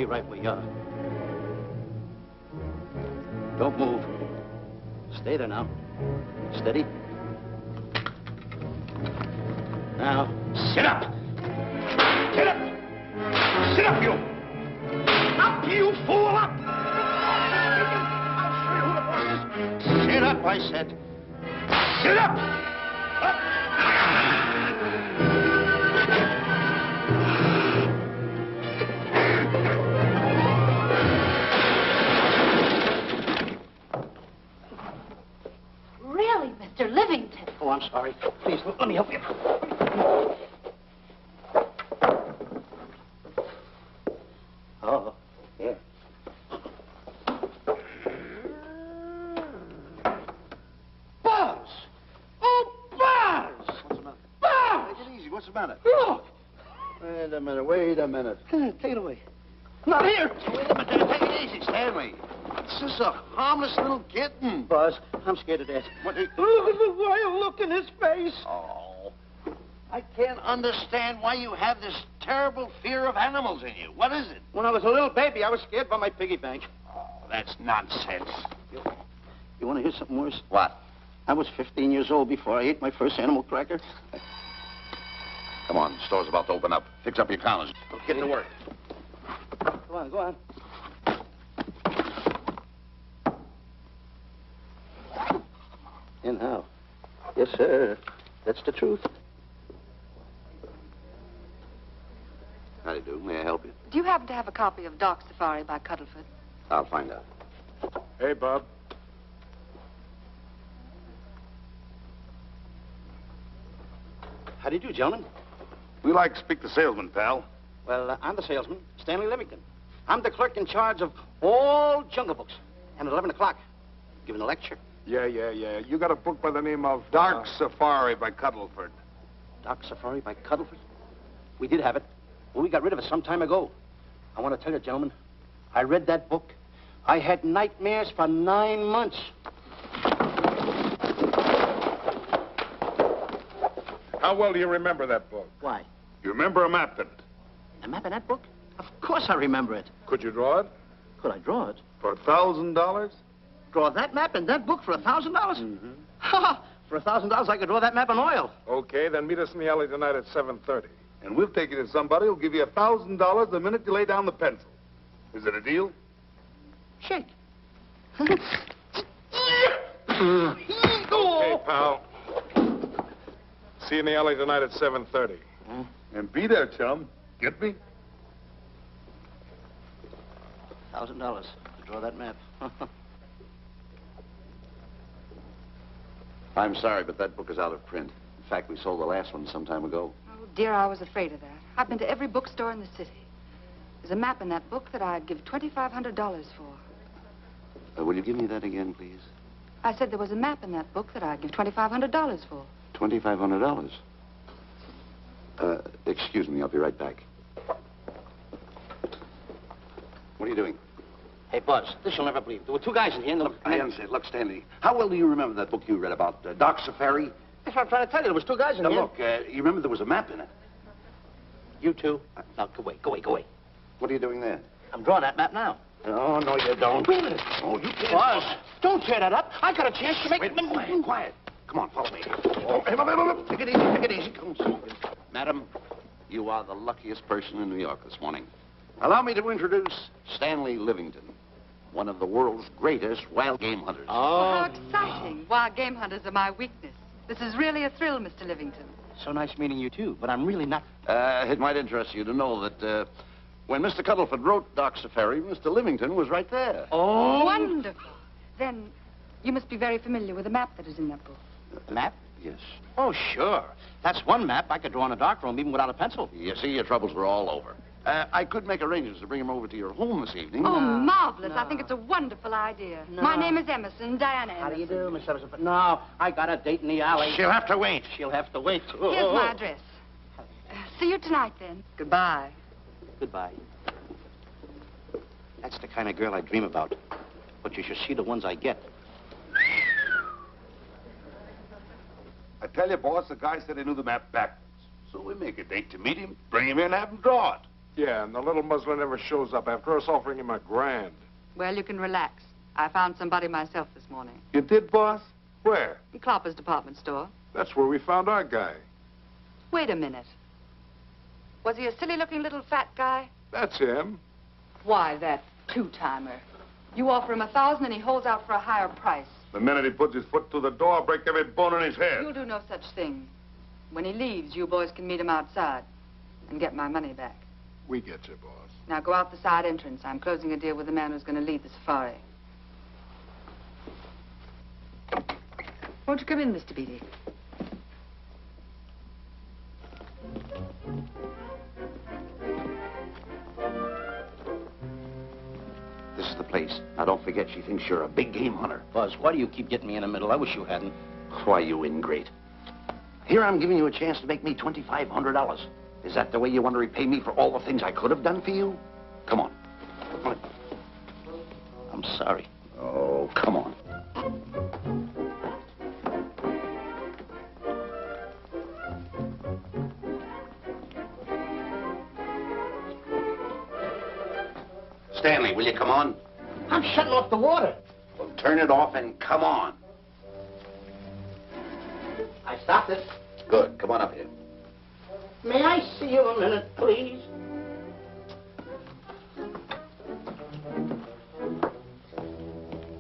Stay right where you are. Don't move. Stay there now. Steady. Now, sit up! Get up! Sit up, you! Up, you fool! Up! I'll show you who the boss is. Sit up, I said. Sit up! Up! Really, Mr. Livington? Oh, I'm sorry. Please, let me help you. Oh, yeah. Buzz! Oh, Buzz! What's the matter? Buzz! Take it easy. What's the matter? Look! Wait a minute. Take it away. Not here! Wait a minute. Take it easy, Stanley. It's just a harmless little kitten. Buzz, I'm scared to death. What? Look at the wild look in his face. Oh. I can't understand why you have this terrible fear of animals in you. What is it? When I was a little baby, I was scared by my piggy bank. Oh, that's nonsense. You want to hear something worse? What? I was 15 years old before I ate my first animal cracker. Come on, the store's about to open up. Fix up your counters. Get to work. Go on, go on. And how? Yes, sir. That's the truth. How do you do? May I help you? Do you happen to have a copy of Dark Safari by Cuddleford? I'll find out. Hey, Bob. How do you do, gentlemen? We like to speak to salesman, pal. Well, I'm the salesman, Stanley Livington. I'm the clerk in charge of all Jungle Books. And at 11 o'clock, giving a lecture. Yeah. You got a book by the name of Dark Safari by Cuddleford. Dark Safari by Cuddleford? We did have it. Well, we got rid of it some time ago. I want to tell you, gentlemen, I read that book. I had nightmares for 9 months. How well do you remember that book? Why? You remember a map in it? A map in that book? Of course I remember it. Could you draw it? Could I draw it? For $1,000? Draw that map in that book for $1,000? Mm-hmm. Ha! For $1,000, I could draw that map in oil. Okay, then meet us in the alley tonight at 7:30. And we'll take you to somebody who'll give you $1,000 the minute you lay down the pencil. Is it a deal? Shake. Okay, pal. See you in the alley tonight at 7:30. And be there, chum. Get me? $1,000 to draw that map. I'm sorry, but that book is out of print. In fact, we sold the last one some time ago. Oh, dear, I was afraid of that. I've been to every bookstore in the city. There's a map in that book that I'd give $2,500 for. Will you give me that again, please? I said there was a map in that book that I'd give $2,500 for. $2,500. Excuse me, I'll be right back. What are you doing? Hey, Buzz, this you'll never believe. There were two guys in here and I understand. Look, Stanley, how well do you remember that book you read about Dark Safari? That's what I'm trying to tell you. There was two guys in Now, here. look, you remember there was a map in it. You two. Now, go away. What are you doing there? I'm drawing that map now. Oh, no, you don't. Wait a minute. Oh, you can't. Buzz, don't tear that up. I got a chance to make... Wait, quiet. Come on, follow me. Oh, hey, take it easy. Come on. Madam, you are the luckiest person in New York this morning. Allow me to introduce Stanley Livington, one of the world's greatest wild game hunters. How exciting. Wild game hunters are my weakness. This is really a thrill, Mr. Livington. So nice meeting you, too, but I'm really not... It might interest you to know that when Mr. Cuddleford wrote Dark Safari, Mr. Livington was right there. Oh! Wonderful. Then you must be very familiar with the map that is in that book. Map? Yes. Oh, sure. That's one map I could draw in a darkroom even without a pencil. You see, your troubles were all over. I could make arrangements to bring him over to your home this evening. Oh, marvelous. No. I think it's a wonderful idea. No. My name is Emerson, Diana Emerson. How do you do, Miss Emerson? But no, I got a date in the alley. She'll have to wait. She'll have to wait. Here's my address. See you tonight, then. Goodbye. Goodbye. That's the kind of girl I dream about. But you should see the ones I get. I tell you, boss, the guy said he knew the map backwards. So we make a date to meet him, bring him in, have him draw it. Yeah, and the little muzzler never shows up after us offering him $1,000. Well, you can relax. I found somebody myself this morning. You did, boss? Where? In Klopper's department store. That's where we found our guy. Wait a minute. Was he a silly-looking little fat guy? That's him. Why, that two-timer. You offer him $1,000 and he holds out for a higher price. The minute he puts his foot through the door, I'll break every bone in his head. You'll do no such thing. When he leaves, you boys can meet him outside and get my money back. We get you, boss. Now go out the side entrance. I'm closing a deal with the man who's going to lead the safari. Won't you come in, Mr. Beatty? This is the place. Now, don't forget, she thinks you're a big game hunter. Buzz, why do you keep getting me in the middle? I wish you hadn't. Why, you ingrate. Here I'm giving you a chance to make me $2,500. Is that the way you want to repay me for all the things I could have done for you? Come on. Come on. I'm sorry. Oh, come on. Stanley, will you come on? I'm shutting off the water. Well, turn it off and come on. I stopped it. Good. Come on up here. May I see you a minute, please?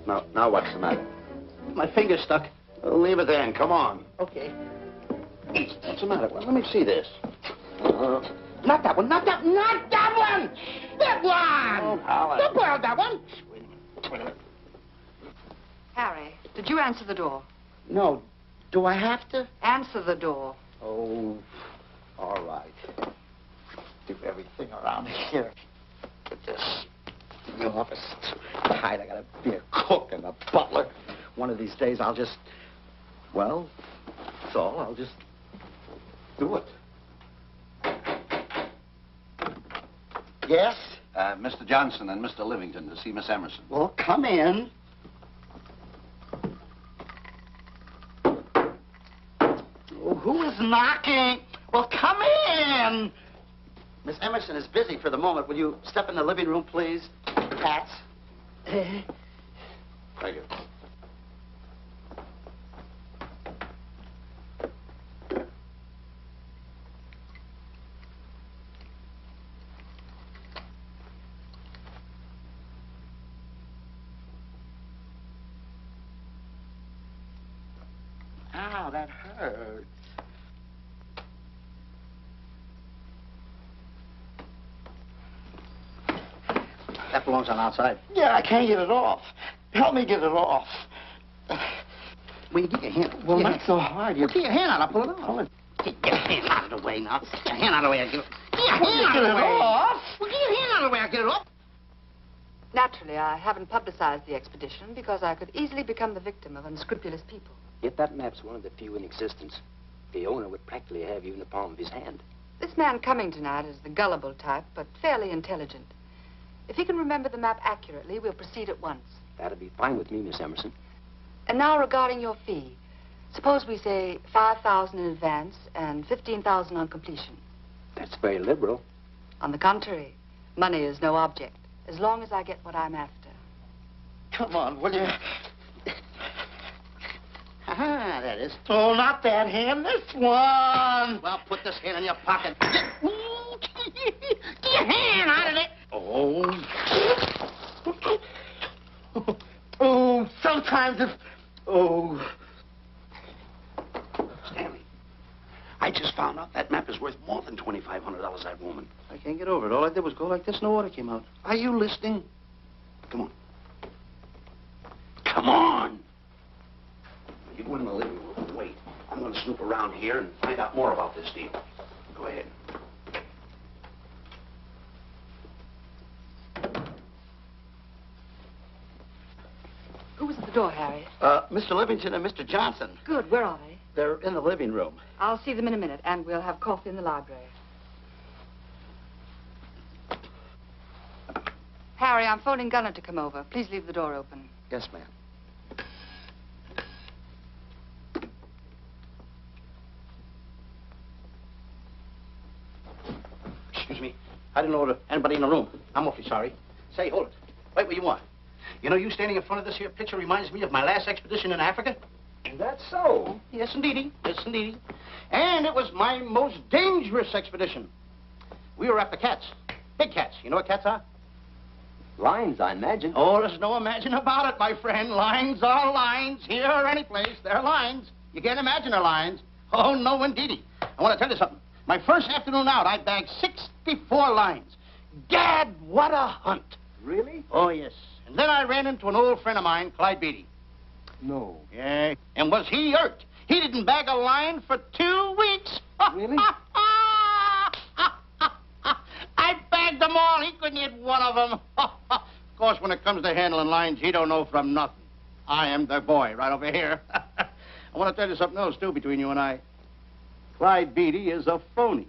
Now what's the matter? My finger's stuck. Well, leave it there and come on. Okay. What's the matter? Well, let me see this. Not that one, not that one! That one! Oh, Howard. Don't borrow that one! Wait a minute. Harry, did you answer the door? No. Do I have to? Answer the door. Oh, all right. Do everything around here. But this, the office is too tight. I gotta be a cook and a butler. One of these days I'll just, well, that's all. I'll just do it. Yes? Mr. Johnson and Mr. Livington to see Miss Emerson. Well, come in. Oh, who is knocking? Well, come in. Miss Emerson is busy for the moment. Will you step in the living room, please? Hats. Thank you. Ow, that hurts. That belongs on outside. Yeah, I can't get it off. Help me get it off. Will you get your hand? Well, not so hard. Get your hand out. I'll pull it off. Get your hand out of the way now. Get your hand out of the way. I'll get it. Get your hand out of the way. Off. Well, get your hand out of the way. I'll get it off. Naturally, I haven't publicized the expedition because I could easily become the victim of unscrupulous people. Yet that map's one of the few in existence. The owner would practically have you in the palm of his hand. This man coming tonight is the gullible type, but fairly intelligent. If he can remember the map accurately, we'll proceed at once. That'd be fine with me, Miss Emerson. And now regarding your fee. Suppose we say $5,000 in advance and $15,000 on completion. That's very liberal. On the contrary, money is no object, as long as I get what I'm after. Come on, will you? Ah, that is. Oh, not that hand, this one. Well, put this hand in your pocket. Get your hand out of it. Oh. Oh, sometimes if... Oh. Stanley, I just found out that map is worth more than $2,500, that woman. I can't get over it. All I did was go like this and the water came out. Are you listening? Come on. Come on. You go in the living room and wait. I'm going to snoop around here and find out more about this deal. Go ahead. Who was at the door, Harry? Mr. Livington and Mr. Johnson. Good. Where are they? They're in the living room. I'll see them in a minute, and we'll have coffee in the library. Harry, I'm phoning Gunner to come over. Please leave the door open. Yes, ma'am. Excuse me. I didn't know there anybody in the room. I'm awfully sorry. Say, hold it. Wait where you are. You know, you standing in front of this here picture reminds me of my last expedition in Africa. Is that so? Yes, indeedy. Yes, indeedy. And it was my most dangerous expedition. We were after cats. Big cats. You know what cats are? Lions, I imagine. Oh, there's no imagine about it, my friend. Lines are lines. Here or any place, they're lines. You can't imagine they're lines. Oh, no, indeedy. I want to tell you something. My first afternoon out, I bagged 64 lines. Gad, what a hunt. Really? Oh, yes. And then I ran into an old friend of mine, Clyde Beatty. No. Yeah. And was he hurt? He didn't bag a line for 2 weeks. Really? I bagged them all. He couldn't hit one of them. Of course, when it comes to handling lines, he don't know from nothing. I am the boy right over here. I want to tell you something else, too, between you and I. Clyde Beatty is a phony.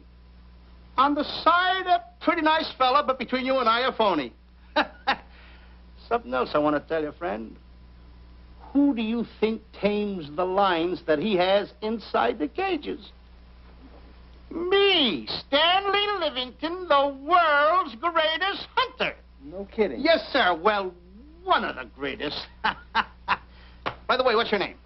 On the side, a pretty nice fella, but between you and I, a phony. Something else I want to tell you, friend. Who do you think tames the lines that he has inside the cages? Me, Stanley Livington, the world's greatest hunter. No kidding. Yes, sir. Well, one of the greatest. By the way, what's your name?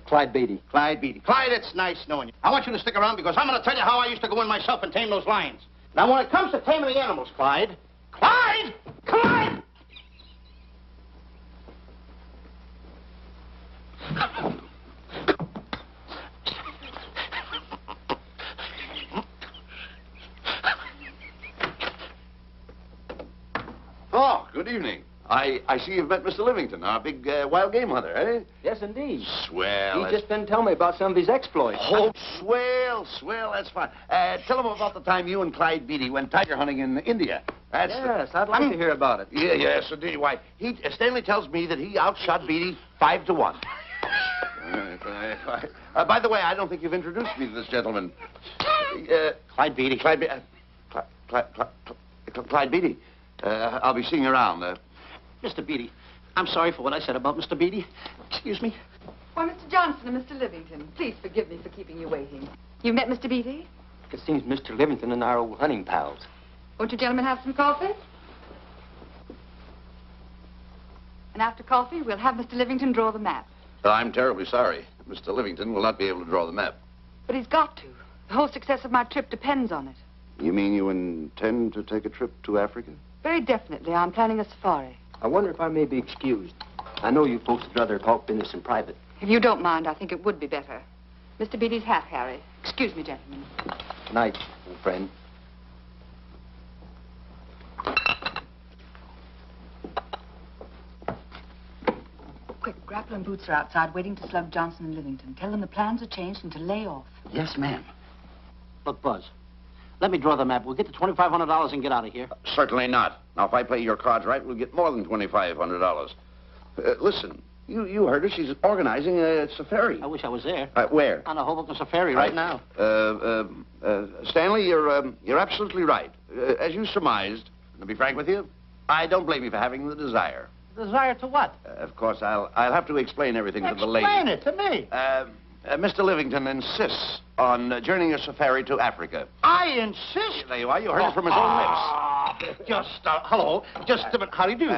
Clyde Beatty. Clyde Beatty. Clyde, it's nice knowing you. I want you to stick around because I'm going to tell you how I used to go in myself and tame those lions. Now, when it comes to taming the animals, Clyde... Clyde! Clyde! Oh, good evening. I see you've met Mr. Livington, our big wild game hunter, eh? Yes, indeed. Swell. He just been telling me about some of his exploits. Oh, swell, that's fine. Tell him about the time you and Clyde Beatty went tiger hunting in India. That's Yes, I'd like to hear about it. Yeah, yes, indeed. Why, Stanley tells me that he outshot Beatty 5-1. By the way, I don't think you've introduced me to this gentleman. Clyde Beatty. Clyde Beatty. I'll be seeing you around. Mr. Beatty, I'm sorry for what I said about Mr. Beatty. Excuse me. Why, Mr. Johnson and Mr. Livington, please forgive me for keeping you waiting. You met Mr. Beatty? It seems Mr. Livington and I are old hunting pals. Won't you gentlemen have some coffee? And after coffee, we'll have Mr. Livington draw the map. I'm terribly sorry. Mr. Livington will not be able to draw the map. But he's got to. The whole success of my trip depends on it. You mean you intend to take a trip to Africa? Very definitely. I'm planning a safari. I wonder if I may be excused. I know you folks would rather talk business in private. If you don't mind, I think it would be better. Mr. Beatty's hat, Harry. Excuse me, gentlemen. Night, old friend. Quick, Grappler and Boots are outside waiting to slug Johnson and Livington. Tell them the plans are changed and to lay off. Yes, ma'am. Look, Buzz, let me draw the map. We'll get the $2,500 and get out of here. Certainly not. Now, if I play your cards right, we'll get more than $2,500. Listen, you heard her. She's organizing a safari. I wish I was there. Where? On a Hoboken safari right now. Stanley, you're absolutely right. As you surmised, to be frank with you, I don't blame you for having the desire. Desire to what? Of course, I'll have to explain everything to the lady. Explain it to me. Mr. Livington insists on journeying a safari to Africa. I insist. There you are. You heard it from his own lips. Hello. Just a minute. How do you do?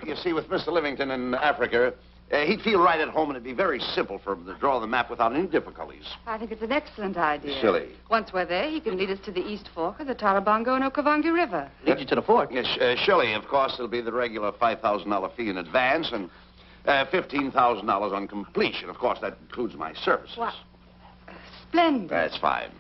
You see, with Mr. Livington in Africa, he'd feel right at home, and it'd be very simple for him to draw the map without any difficulties. I think it's an excellent idea. Silly. Once we're there, he can lead us to the East Fork of the Tarabongo and Okavango River. Lead you to the fort. Yes, surely, of course, there'll be the regular $5,000 fee in advance and $15,000 on completion. Of course, that includes my services. What? Splendid. That's fine.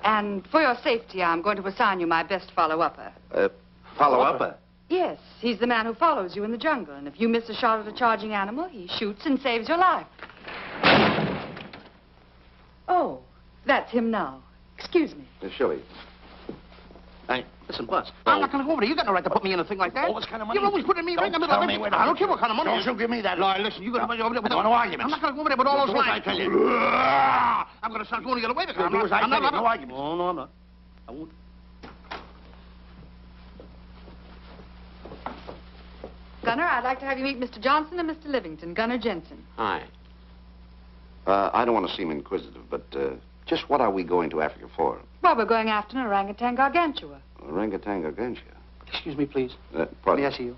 And for your safety, I'm going to assign you my best follow-upper. Follow-up? Yes, he's the man who follows you in the jungle. And if you miss a shot at a charging animal, he shoots and saves your life. Oh, that's him now. Excuse me. Surely. Listen, Buzz, I'm not going to go over there. You got no right to put me in a thing like that. Oh, what kind of money? You're always putting me right in the middle of it. I don't care what kind of money. Don't you give me that. No, listen, you're going to be over there with no arguments. I'm not going to go over there with all those lines. I tell you. I'm going to start going to get away with it. Do as I tell you. No arguments. No, I'm not. I won't. Gunner, I'd like to have you meet Mr. Johnson and Mr. Livington, Gunner Jensen. Hi. I don't want to seem inquisitive, but Just what are we going to Africa for? Well, we're going after an orangutan gargantua. Orangutan gargantua. Excuse me, please. Pardon? May I see you?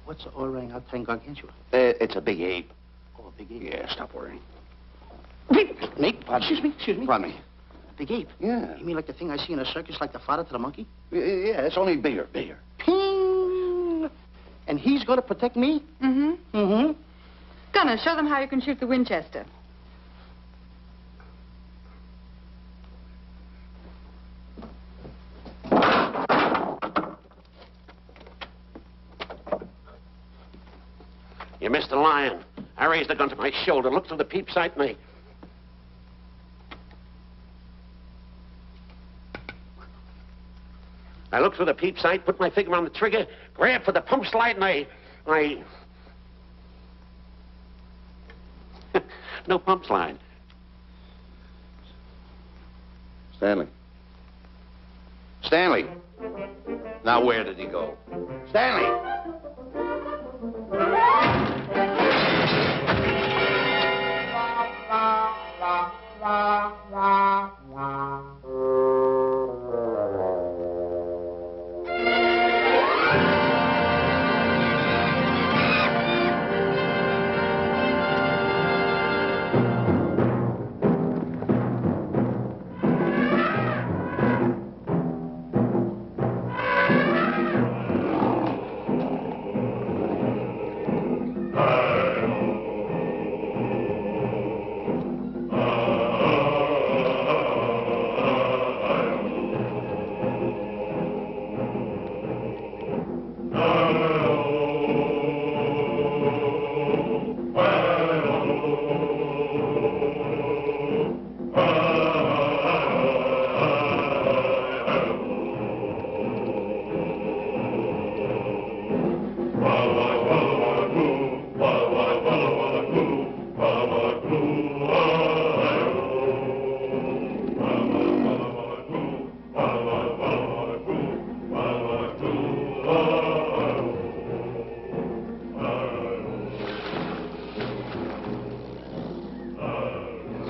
What's orangutan gargantua? It's a big ape. Oh, a big ape. Yeah, stop worrying. Me? Excuse me. Pardon me. A big ape? Yeah. You mean like the thing I see in a circus, like the fodder to the monkey? Yeah, it's only bigger. Ping! And he's going to protect me? Mm-hmm. Mm-hmm. Gunner, show them how you can shoot the Winchester. You missed the lion. I raised the gun to my shoulder, looked through the peep sight, and I looked through the peep sight, put my finger on the trigger, grabbed for the pump slide, and I... No pump slide. Stanley. Stanley. Now, where did he go? Stanley!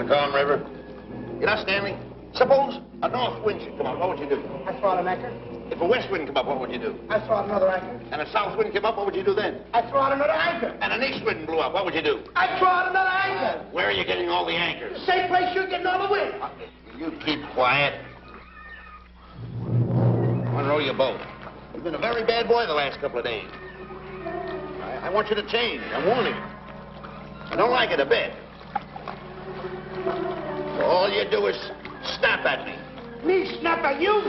Calm River. You know, Stanley, suppose a north wind should come up, what would you do? I throw out an anchor. If a west wind come up, what would you do? I throw out another anchor. And a south wind came up, what would you do then? I throw out another anchor. And an east wind blew up, what would you do? I throw out another anchor. Where are you getting all the anchors? The same place you're getting all the wind. You keep quiet. Unrow your boat. You've been a very bad boy the last couple of days. I want you to change. I'm warning you. I don't like it a bit. So all you do is snap at me. Me snap at you?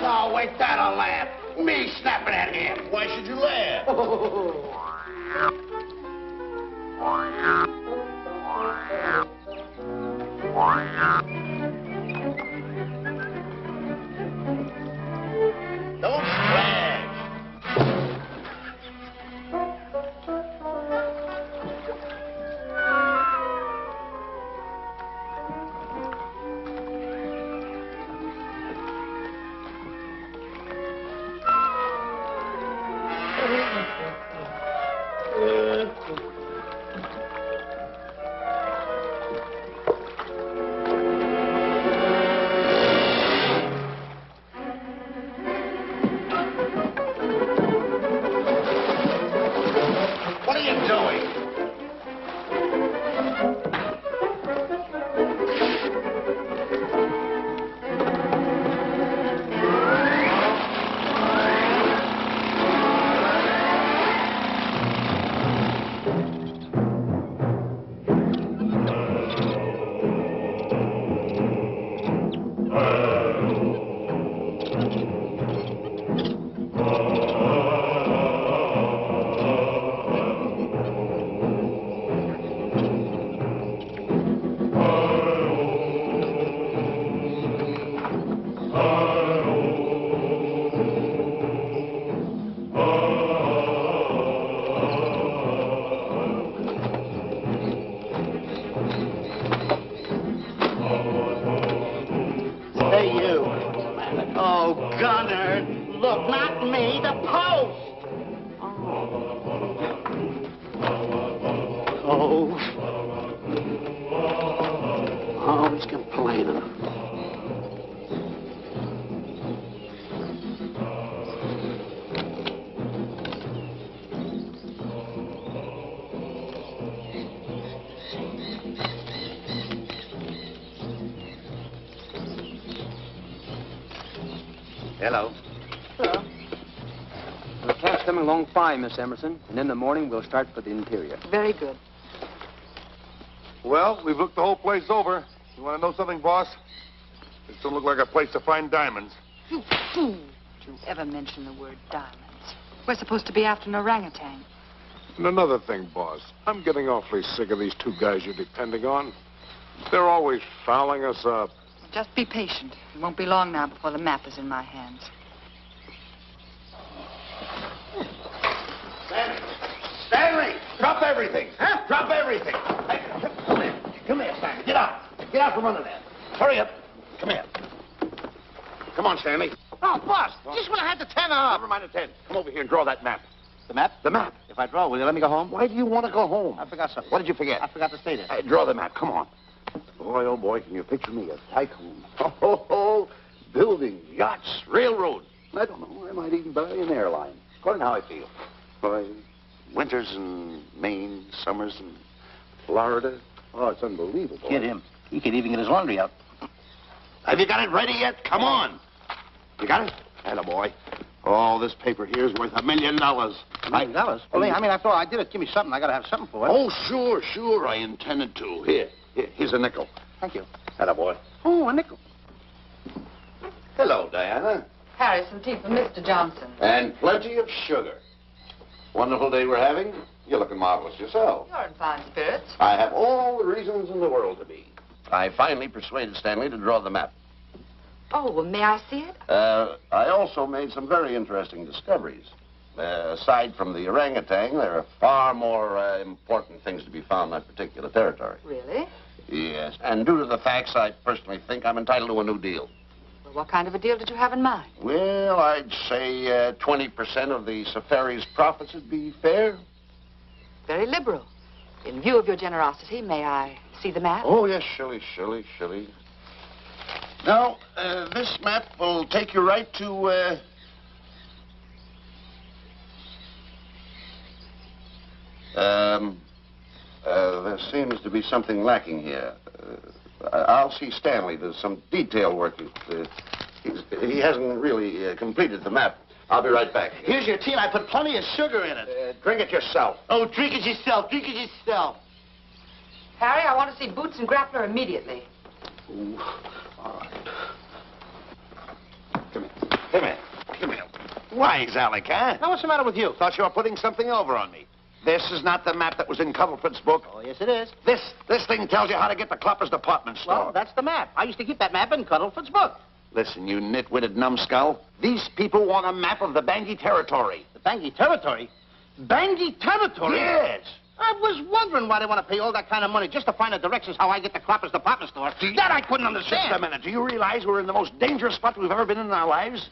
No, wait, that'll laugh. Me snapping at him. Why should you laugh? Don't splash. What are you doing? Hey, you. Oh, Gunner. Look, not me, the post. Oh. Hello. Hello. The cat's coming along fine, Miss Emerson. And in the morning, we'll start for the interior. Very good. Well, we've looked the whole place over. You want to know something, boss? This don't look like a place to find diamonds. You fool. Don't you ever mention the word diamonds. We're supposed to be after an orangutan. And another thing, boss. I'm getting awfully sick of these two guys you're depending on. They're always fouling us up. Just be patient. It won't be long now before the map is in my hands. Stanley! Drop everything! Huh? Drop everything! Hey, come here. Come here, Stanley. Get out. Get out from under there. Hurry up. Come here. Come on, Stanley. Oh, boss, just when I had the 10 up. Never mind the 10. Come over here and draw that map. The map? The map. If I draw, will you let me go home? Why do you want to go home? I forgot something. What did you forget? I forgot to stay there. Draw the map. Come on. Boy, oh, boy, can you picture me? A tycoon. Oh, building yachts, railroads. I don't know. I might even buy an airline. According to how I feel. Boy, winters in Maine, summers in Florida. Oh, it's unbelievable. Kid him. He could even get his laundry out. Have you got it ready yet? Come on. You got it? Attaboy. Oh, this paper here is worth $1 million. $1 million? Well, I mean, after all, I did it. Give me something. I got to have something for it. Oh, sure. I intended to. Here's a nickel. Thank you. Attaboy. Oh, a nickel. Hello, Diana. Harry, some tea for Mr. Johnson. And plenty of sugar. Wonderful day we're having. You're looking marvelous yourself. You're in fine spirits. I have all the reasons in the world to be. I finally persuaded Stanley to draw the map. Oh, well, may I see it? I also made some very interesting discoveries. Aside from the orangutan, there are far more important things to be found in that particular territory. Really? Yes. And due to the facts, I personally think I'm entitled to a new deal. Well, what kind of a deal did you have in mind? Well, I'd say 20% of the safari's profits would be fair. Very liberal. In view of your generosity, may I see the map? Oh, yes, Shirley. Now, this map will take you right to, there seems to be something lacking here. I'll see Stanley. There's some detail work. He hasn't really completed the map. I'll be right back. Here's your tea, and I put plenty of sugar in it. Drink it yourself. Oh, drink it yourself. Drink it yourself. Harry, I want to see Boots and Grappler immediately. Ooh. All right. Come here. Why, Alec, huh? Now, what's the matter with you? Thought you were putting something over on me. This is not the map that was in Cuddleford's book. Oh, yes, it is. This thing tells you how to get to Klopper's department store. Well, that's the map. I used to keep that map in Cuddleford's book. Listen, you nitwitted numbskull. These people want a map of the Bangui territory. The Bangui territory? Bangui territory? Yes. I was wondering why they want to pay all that kind of money just to find the directions how I get to Klopper's department store. That I couldn't understand. Just a minute. Do you realize we're in the most dangerous spot we've ever been in our lives?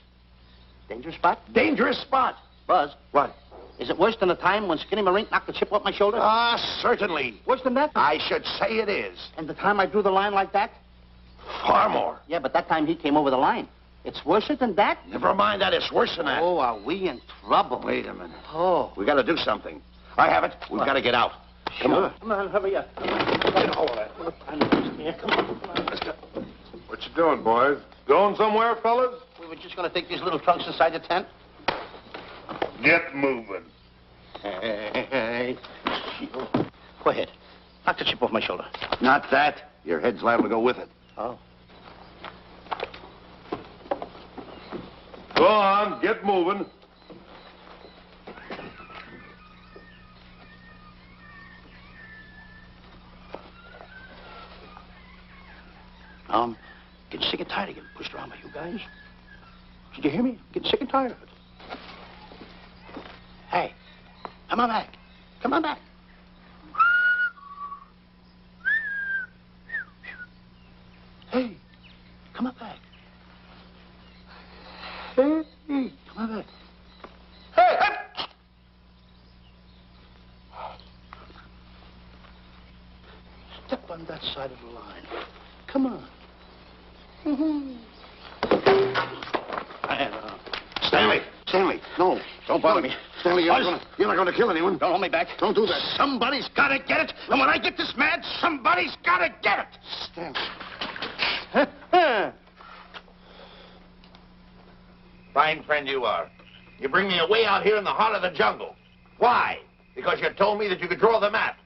Dangerous spot? Dangerous spot. Buzz. What? Is it worse than the time when Skinny Marink knocked the chip off my shoulder? Certainly. Worse than that? I should say it is. And the time I drew the line like that? Far more. Yeah, but that time he came over the line. It's worse than that? Never mind that. It's worse than that. Oh, are we in trouble? Wait a minute. Oh. We got to do something. I have it. We've got to get out. Come on. Come on, hurry up. Get hold of that. Come on, let's go. What you doing, boys? Going somewhere, fellas? We were just going to take these little trunks inside the tent. Get moving. Hey. Go ahead. Knock the chip off my shoulder. Not that. Your head's liable to go with it. Oh. Go on, get moving. Getting sick and tired of getting pushed around by you guys. Did you hear me? Getting sick and tired of it. Hey, come on back. Come on back. Hey, come on back. Hey, come on back. Hey, hey! Step on that side of the line. Come on. Stanley, no. Don't bother me. Stanley, you're not going to kill anyone. Don't hold me back. Don't do that. Somebody's got to get it. And when I get this mad, somebody's got to get it. Stanley. Fine friend you are. You bring me away out here in the heart of the jungle. Why? Because you told me that you could draw the map.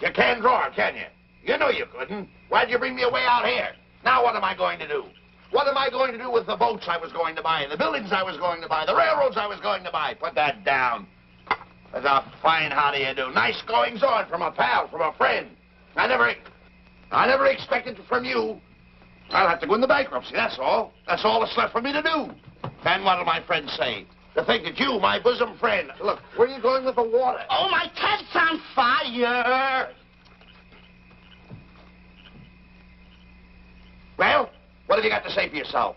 You can't draw it, can you? You know you couldn't. Why'd you bring me away out here? Now what am I going to do? What am I going to do with the boats I was going to buy, the buildings I was going to buy, the railroads I was going to buy? Put that down. That's a fine how do you do. Nice goings on from a pal, from a friend. I never expected it from you. I'll have to go into bankruptcy, that's all. That's all that's left for me to do. And what'll my friends say? To think that you, my bosom friend... Look, where are you going with the water? Oh, my cat's on fire! Well, what have you got to say for yourself?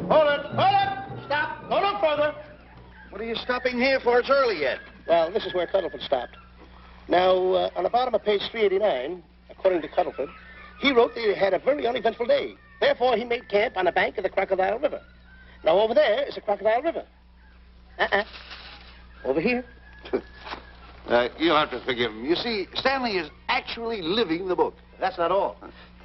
Hold it! Stop! Go no further! What are you stopping here for? It's early yet. Well, this is where Cuddleford stopped. Now, on the bottom of page 389, according to Cuddleford, he wrote that he had a very uneventful day. Therefore, he made camp on the bank of the Crocodile River. Now, over there is the Crocodile River. Over here. You'll have to forgive him. You see, Stanley is actually living the book. That's not all.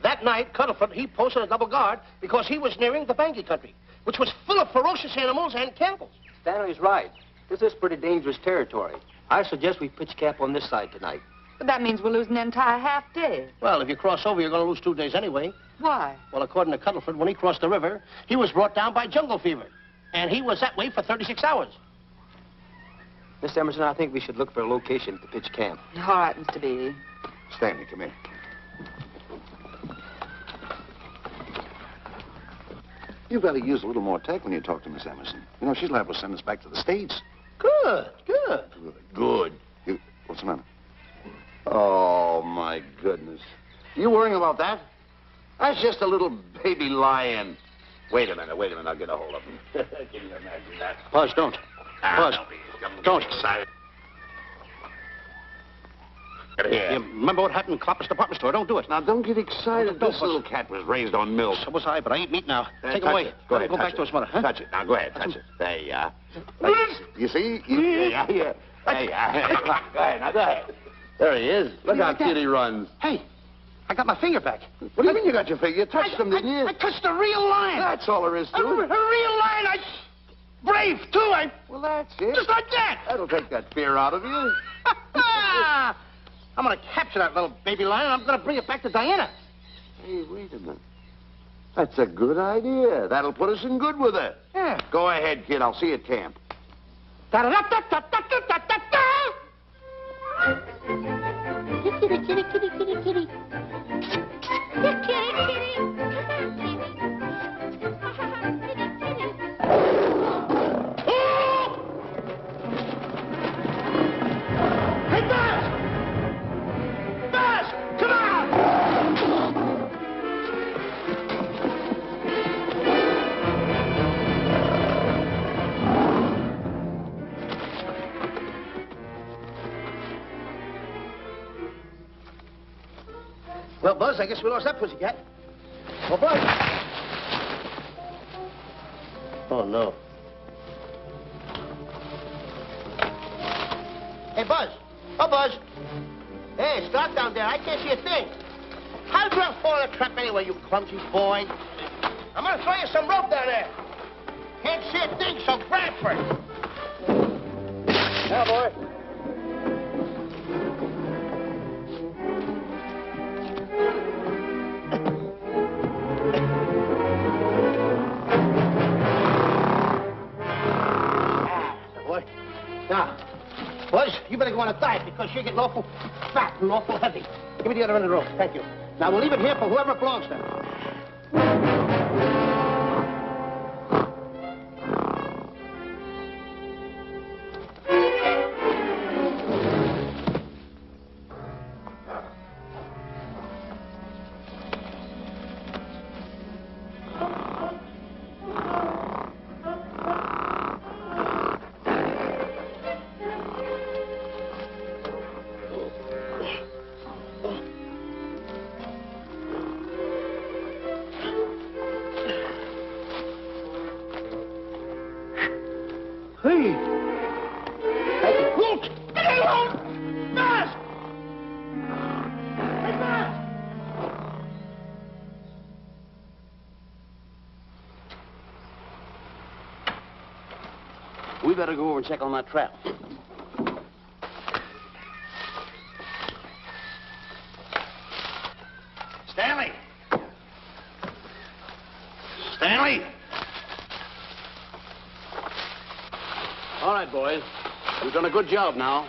That night, Cuddleford, he posted a double guard because he was nearing the Banky country, which was full of ferocious animals and cannibals. Stanley's right. This is pretty dangerous territory. I suggest we pitch camp on this side tonight. But that means we're losing an entire half day. Well, if you cross over, you're going to lose 2 days anyway. Why? Well, according to Cuddleford, when he crossed the river, he was brought down by jungle fever. And he was that way for 36 hours. Miss Emerson, I think we should look for a location to pitch camp. All right, Mr. Beatty. Stanley, come here. You better use a little more tact when you talk to Miss Emerson. You know, she's liable to send us back to the States. Good. Good. What's the matter? Oh, my goodness. You worrying about that? That's just a little baby lion. Wait a minute. I'll get a hold of him. Can you imagine that? Buzz, don't. Buzz, don't. Excited. Get here. You remember what happened in Klopper's department store? Don't do it. Now, don't get excited. Don't, This little cat was raised on milk. So was I, but I ain't meat now. Take him Touch away. it. Go ahead, Go touch back it. to his mother, huh? Touch it. Now, go ahead, touch it. There you are. You see? Yeah. There you are. Go ahead, now, go ahead. There he is. Look how cute he runs. Hey, I got my finger back. What do you mean you got your finger? You touched him, didn't you? I touched a real lion. That's all there is to A it. real lion. Brave, too. Well, that's it. Just like that. That'll take that fear out of you. I'm going to capture that little baby lion, and I'm going to bring it back to Diana. Hey, wait a minute. That's a good idea. That'll put us in good with her. Yeah. Go ahead, kid. I'll see you at camp. Da-da-da-da-da-da-da-da-da. Kitty, kitty, kitty, kitty, kitty. Kitty, kitty. Hey, Buzz! Buzz, come on! Well, Buzz, I guess we lost that pussycat. Well, Buzz. Oh, no. Hey, Buzz. Oh, Buzz. Hey, it's dark down there. I can't see a thing. How did you fall in a trap anyway, you clumsy boy? I'm going to throw you some rope down there. Can't see a thing, so grab for it. Now, boy. Boy. Now, Buzz, you better go on a diet because you're getting awful fat and awful heavy. Give me the other end of the rope. Thank you. Now, we'll leave it here for whoever it belongs to. Hey, we better go over and check on that trap. Stanley! Stanley! All right, boys. We've done a good job now.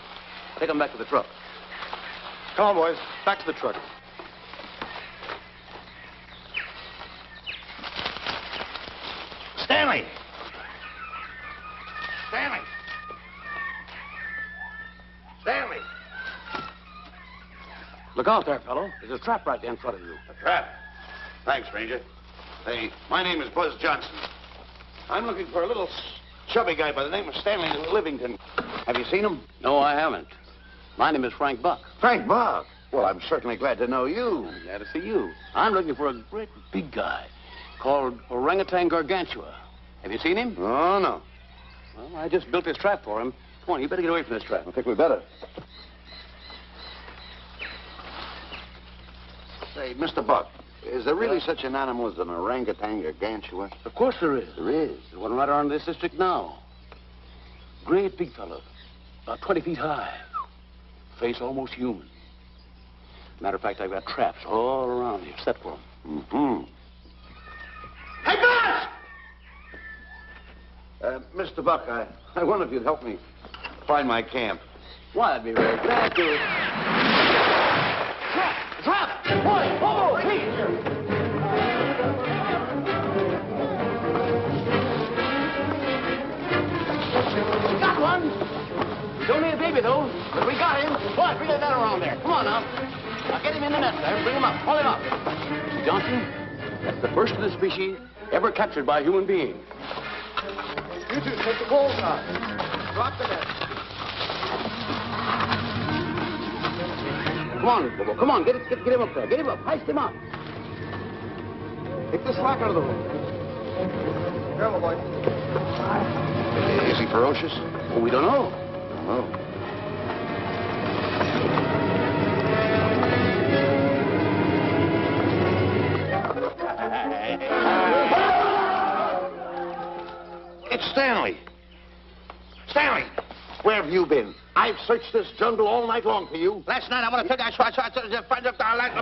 Take them back to the truck. Come on, boys. Back to the truck. Stanley! Stanley! Stanley! Look out there, fellow. There's a trap right there in front of you. A trap? Thanks, Ranger. Hey, my name is Buzz Johnson. I'm looking for a little chubby guy by the name of Stanley Livington. Have you seen him? No, I haven't. My name is Frank Buck. Frank Buck. Well, I'm certainly glad to know you. I'm glad to see you. I'm looking for a great big guy called Orangutan Gargantua. Have you seen him? Oh, no. Well, I just built this trap for him. Come on, you better get away from this trap. I think we better. Say, Mr. Buck, is there really such an animal as an orangutan gargantua? Of course there is. There is. There's one right around this district now. Great big fellow. About 20 feet high. Face almost human. Matter of fact, I've got traps all around here set for him. Mm-hmm. Hey, Buzz! Mr. Buck, I wonder if you'd help me find my camp. Why, I'd be very glad to. Trap! Trap! Boy! Oh, please! Got one! We don't need a baby, though, but we got him. Boy, bring that around there. Come on, now. Now, get him in the net there. Bring him up. Hold him up. Johnson, that's the first of the species ever captured by a human being. You two take the balls out. Drop the net. Come on, Bobo. Come on. Get him up there. Get him up. Heist him up. Take the slack out of the hole. Careful, boy. Is he ferocious? Well, we don't know. Oh. It's Stanley. Stanley, where have you been? I've searched this jungle all night long for you. Last night, I want to tell you, I saw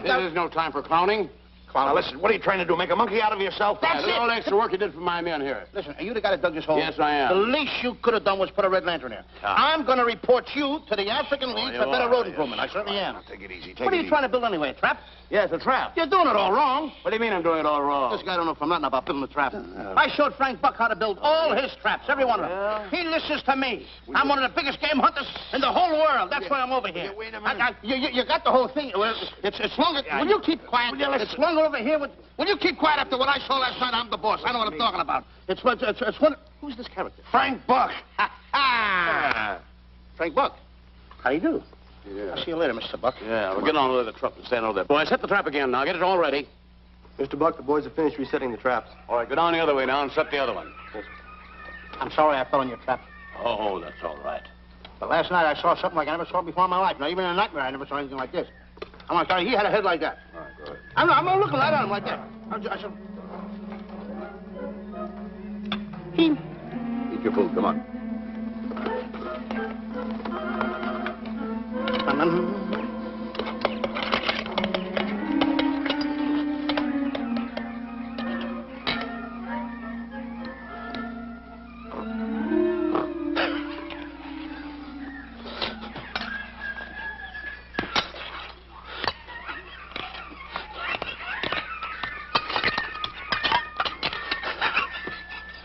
This is no time for clowning. Now, listen, what are you trying to do? Make a monkey out of yourself? That's All the it. extra work you did for my men here. Listen, are you the guy that dug this hole? Yes, I am. The least you could have done was put a red lantern there. I'm going to report you to the African League for better road improvement. I certainly am. Take it easy. What are you trying to build anyway, a trap? Yes, a trap. You're doing it all wrong. What do you mean I'm doing it all wrong? This guy don't know from nothing about building a trap. I showed Frank Buck how to build all his traps, every one of them. He listens to me. I'm one of the biggest game hunters in the whole world. That's why I'm over here. Wait a minute. You got the whole thing. Well, it's longer. Will you keep quiet? It's longer over here. Will you keep quiet after what I saw last night? I'm the boss. I know what I'm talking about. It's one. Who's this character? Frank Buck. Frank Buck. How do you do? Yeah. I'll see you later, Mr. Buck. Yeah, we'll get on with the truck and stand over there. Boys, set the trap again now. Get it all ready. Mr. Buck, the boys have finished resetting the traps. All right, go down the other way now and set the other one. I'm sorry I fell in your trap. Oh, that's all right. But last night I saw something like I never saw before in my life. Now, even in a nightmare, I never saw anything like this. I'm sorry, he had a head like that. All right, go ahead. I'm not looking right at him like that. I said... Eat your food. Come on.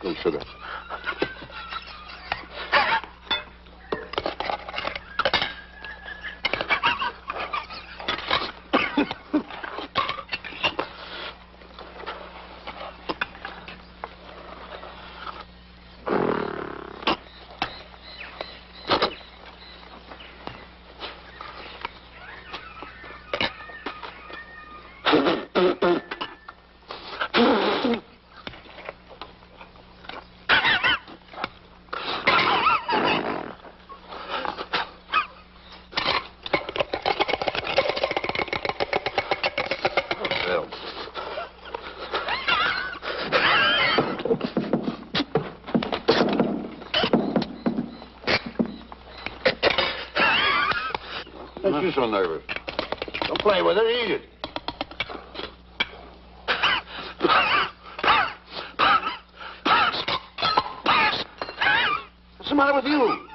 Good sugar. you so nervous? Don't play with it. Eat it. What's the matter with you?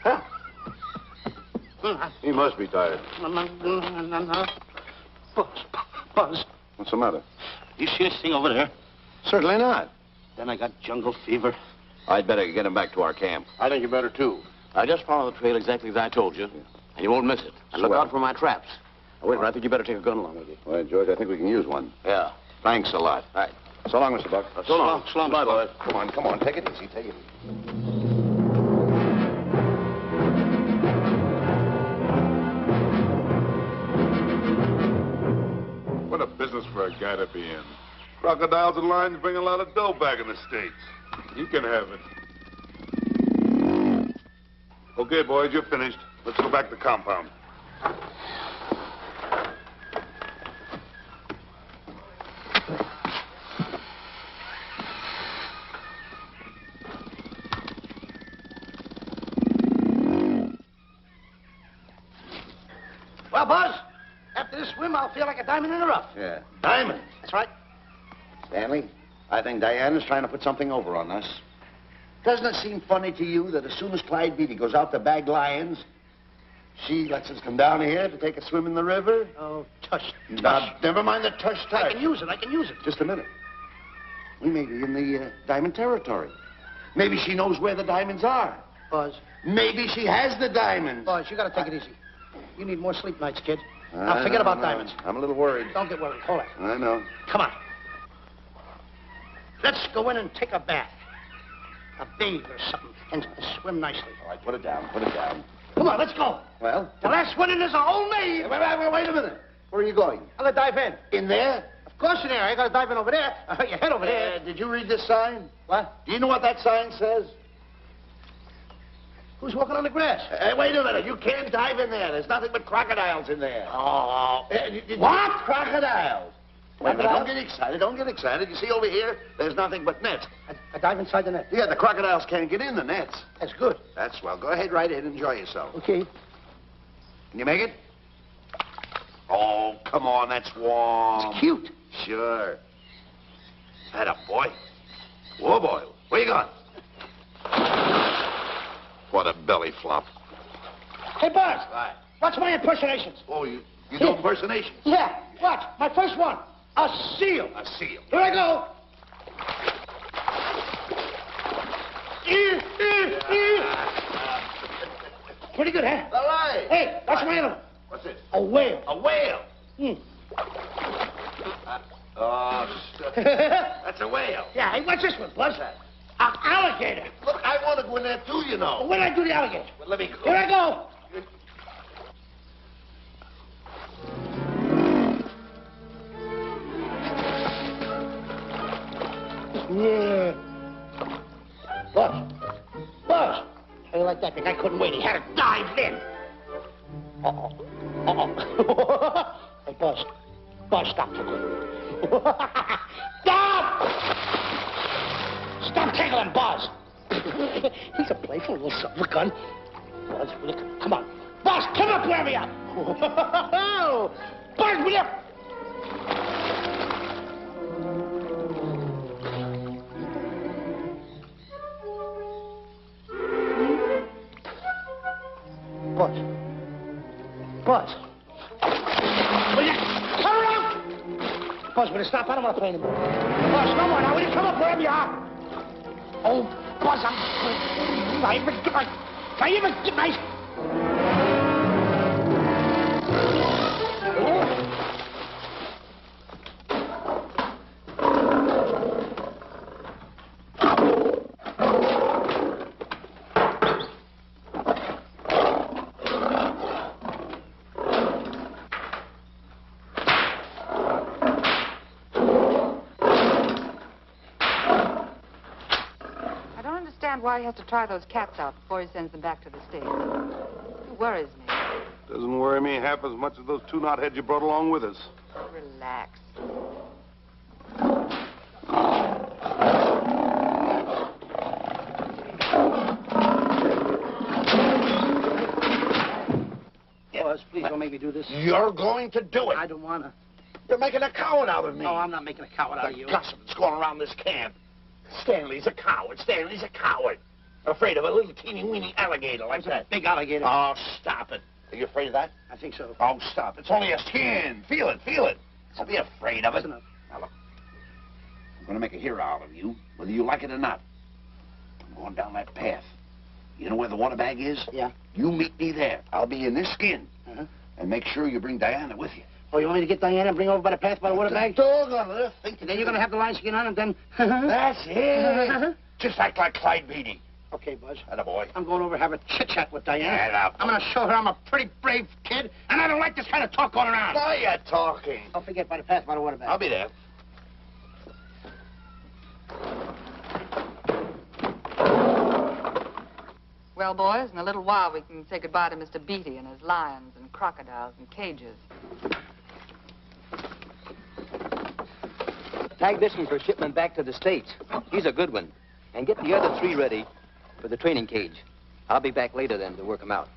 Huh? He must be tired. Buzz. What's the matter? You see this thing over there? Certainly not. Then I got jungle fever. I'd better get him back to our camp. I think you better, too. I just follow the trail exactly as I told you, and you won't miss it. And look out for my traps. Now, wait, I think you better take a gun along with you. All right, George, I think we can use one. Yeah. Thanks a lot. All right. So long, Mr. Buck. So long. So long, Bye, Mr. Buck. boys. Come on. Take it easy. Take it easy. What a business for a guy to be in. Crocodiles and lions bring a lot of dough back in the States. You can have it. Okay, boys, you're finished. Let's go back to the compound. Well, Buzz, after this swim, I'll feel like a diamond in the rough. Yeah. Diamond? That's right. Stanley, I think Diana's trying to put something over on us. Doesn't it seem funny to you that as soon as Clyde Beatty goes out to bag lions, she lets us come down here to take a swim in the river? Oh, tush. Now, never mind the tush. I can use it. Just a minute. We may be in the diamond territory. Maybe she knows where the diamonds are. Buzz. Maybe she has the diamonds. Buzz, you gotta take it easy. You need more sleep nights, kid. Now, forget about diamonds. I'm a little worried. Don't get worried. Hold it. I know. Come on. Let's go in and take a bath. A bathe or something, and swim nicely. All right, put it down. Come on, let's go. Well? The last one in is a whole maid. Wait a minute. Where are you going? I'm gonna dive in. In there? Of course in there. I gotta dive in over there. Your head over there. Did you read this sign? What? Do you know what that sign says? Who's walking on the grass? Wait a minute. You can't dive in there. There's nothing but crocodiles in there. Oh. What? Crocodiles? Wait a minute. Don't get excited. You see over here, there's nothing but nets. I dive inside the net. Yeah, the crocodiles can't get in the nets. That's good. That's swell. Go ahead right in. Enjoy yourself. Okay. Can you make it? Oh, come on. That's warm. It's cute. Sure. That a boy. Whoa, boy. Where you going? What a belly flop. Hey, Buzz. Right. Watch my impersonations. Oh, you do impersonations? Yeah. Watch. My first one. A seal. A seal. Here I go. Pretty good, huh? All right. Hey, watch my other one. What's this? A whale. A whale. Oh, that's a whale. Yeah, hey, watch this one, Buzz. An alligator. Look, I want to go in there too, you know. When I do the alligator? Well, let me go. Here I go. Yeah. Buzz. How you like that? The guy couldn't wait. He had to dive in. Hey, Buzz. Buzz, stop for good. Stop! Stop tickling Buzz. He's a playful little silver gun. Buzz, will you come on. Buzz, come up where we are. Buzz, will you? Buzz. Will you come around? Buzz, will you stop? I don't want to play anymore. Buzz, no more now. Will you come up wherever you are? Oh, Buzz, I even get my... Why he has to try those cats out before he sends them back to the States. It worries me. Doesn't worry me half as much as those two knotheads you brought along with us. Relax. Buzz, Don't make me do this. You're going to do it. I don't want to. You're making a coward out of me. No, I'm not making a coward out of you. The gossip that's going around this camp. Stanley's a coward. Stanley's a coward. Afraid of a little teeny-weeny alligator like that. Big alligator. Oh, stop it. Are you afraid of that? I think so. Oh, stop. It's only a skin. Feel it, feel it. Don't be afraid of it. Listen up. Now, look. I'm going to make a hero out of you, whether you like it or not. I'm going down that path. You know where the water bag is? Yeah. You meet me there. I'll be in this skin. Uh-huh. And make sure you bring Diana with you. Oh, you want me to get Diana and bring her over by the path by the water bag? Doggone it. Think And then you're going to have the line skin on and then... That's it. Just act like Clyde Beatty. Okay, Buzz. Attaboy. I'm going over to have a chit-chat with Diana. Get up. I'm going to show her I'm a pretty brave kid, and I don't like this kind of talk going around. Now you're talking. Don't forget by the path by the water bag. I'll be there. Well, boys, in a little while we can say goodbye to Mr. Beatty and his lions and crocodiles and cages. Tag this one for shipment back to the States. He's a good one. And get the other 3 ready for the training cage. I'll be back later then to work them out.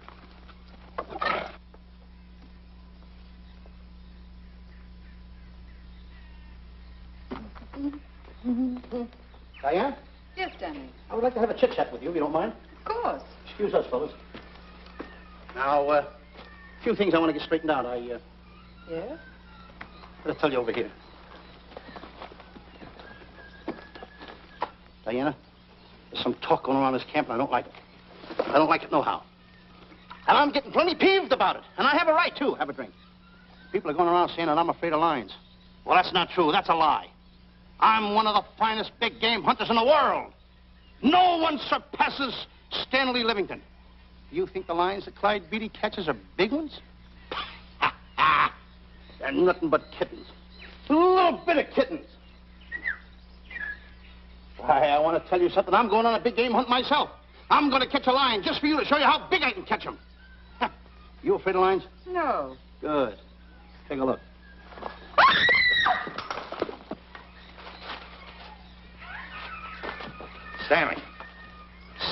Diana, Yes, Stanley. I would like to have a chit-chat with you, if you don't mind. Of course. Excuse us, fellas. Now, a few things I want to get straightened out. Yes? I'll tell you over here. Diana, there's some talk going around this camp, and I don't like it. I don't like it nohow. And I'm getting plenty peeved about it. And I have a right, too. Have a drink. People are going around saying that I'm afraid of lions. Well, that's not true. That's a lie. I'm one of the finest big game hunters in the world. No one surpasses Stanley Livington. You think the lions that Clyde Beatty catches are big ones? They're nothing but kittens. A little bit of kittens. Why, I want to tell you something. I'm going on a big game hunt myself. I'm going to catch a lion just for you to show you how big I can catch him. You afraid of lions? No. Good. Take a look. Stanley.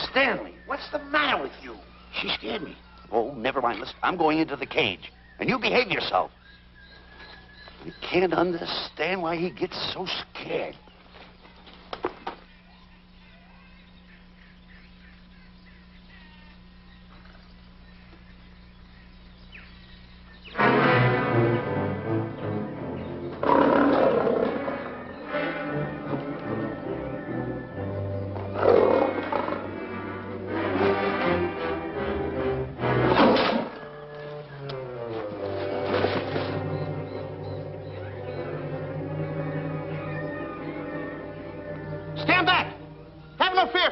Stanley, what's the matter with you? She scared me. Oh, never mind. Listen, I'm going into the cage. And you behave yourself. I can't understand why he gets so scared.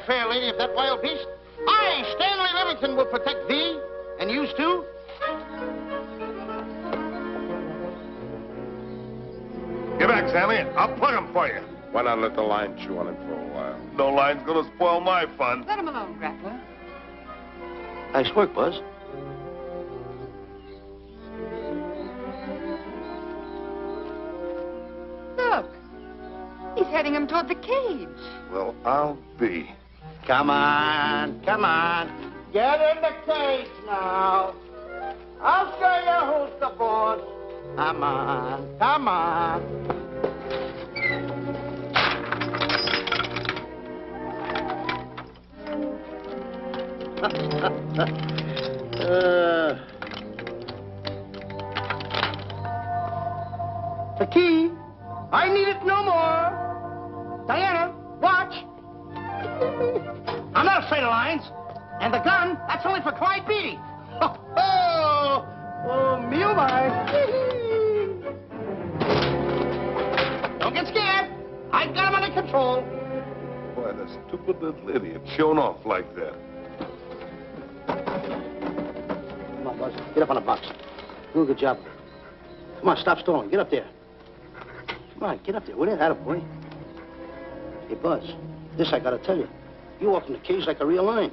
Fair lady of that wild beast. I, Stanley Livington, will protect thee, and yous too. Get back, Stanley. I'll plug him for you. Why not let the line chew on him for a while? No line's gonna spoil my fun. Let him alone, Grappler. Nice work, Buzz. Look. He's heading him toward the cage. Well, I'll be. Come on, come on. Get in the cage now. I'll show you who's the boss. Come on, come on. The key. I need it no more. Diana, watch. I'm not afraid of lions. And the gun, that's only for Clyde Beatty. Oh, me oh my. Don't get scared. I got him under control. Boy, that stupid little idiot showing off like that. Come on, Buzz. Get up on the box. Do a good job. Come on, stop stalling. Get up there. Come on, get up there. What is that, boy? Hey, Buzz, this I gotta tell you. You walked in the cage like a real lion.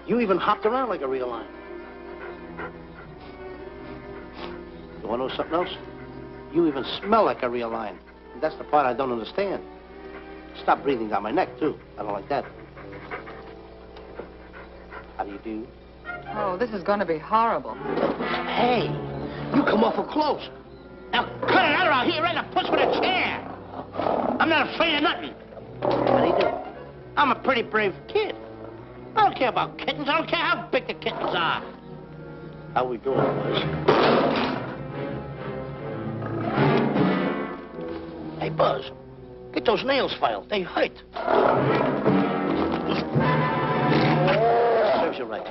You even hopped around like a real lion. You wanna know something else? You even smell like a real lion. And that's the part I don't understand. Stop breathing down my neck, too. I don't like that. How do you do? Oh, this is going to be horrible. Hey, You come awful close. Now, cut it out or I'll hit you right in the puss with a chair. I'm not afraid of nothing. How do you do? I'm a pretty brave kid. I don't care about kittens. I don't care how big the kittens are. How we doing, boys? Hey, Buzz, get those nails filed. They hurt. Serves you right.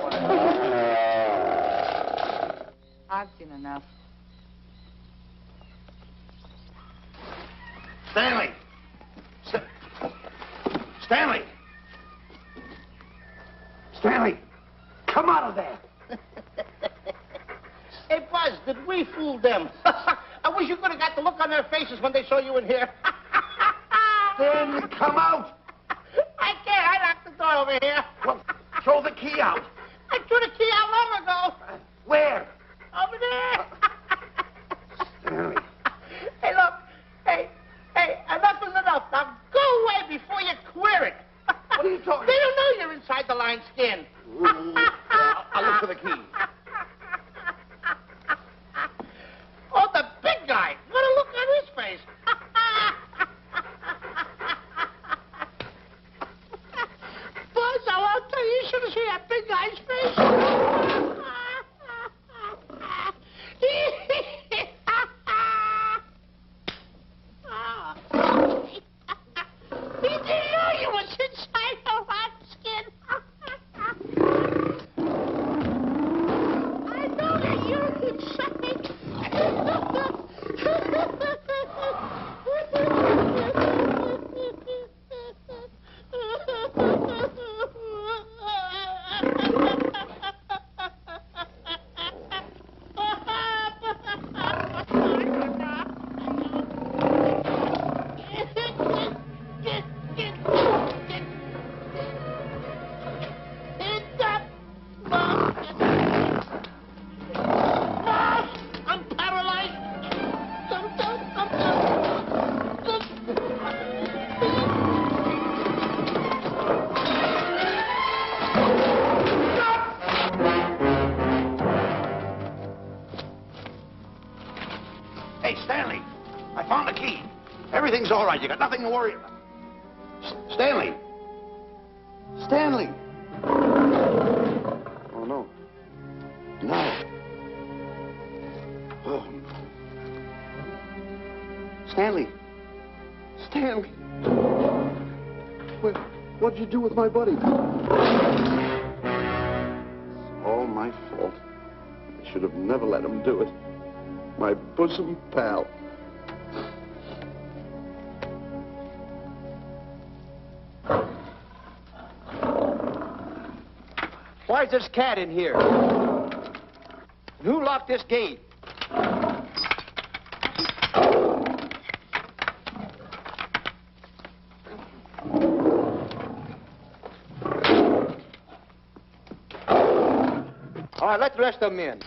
I've seen enough. Stanley! Stanley! Stanley! Come out of there! Hey, Buzz, did we fool them? I wish you could have got the look on their faces when they saw you in here. Stanley, come out! I can't. I locked the door over here. Well, throw the key out. I threw the key out long ago. Where? Over there. Stanley. Hey, look. Hey, enough is enough. Now go away before you queer it. What are you talking They don't know you're inside the lion's skin. I'll look for the key. Oh, the big guy. What a look on his face. Buzz, I'll tell you, you should have seen that big guy's face. He didn't know you was inside the lion's skin. I know that you're inside. I'm paralyzed. Hey, Stanley, I found the key. Everything's all right. You got nothing to worry about. Stanley! Stanley! Oh, no. No. Oh. Stanley! Stanley! What'd you do with my buddy? It's all my fault. I should have never let him do it. My bosom pal. Why is this cat in here? Who locked this gate? All right, let the rest of them in.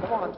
Come on.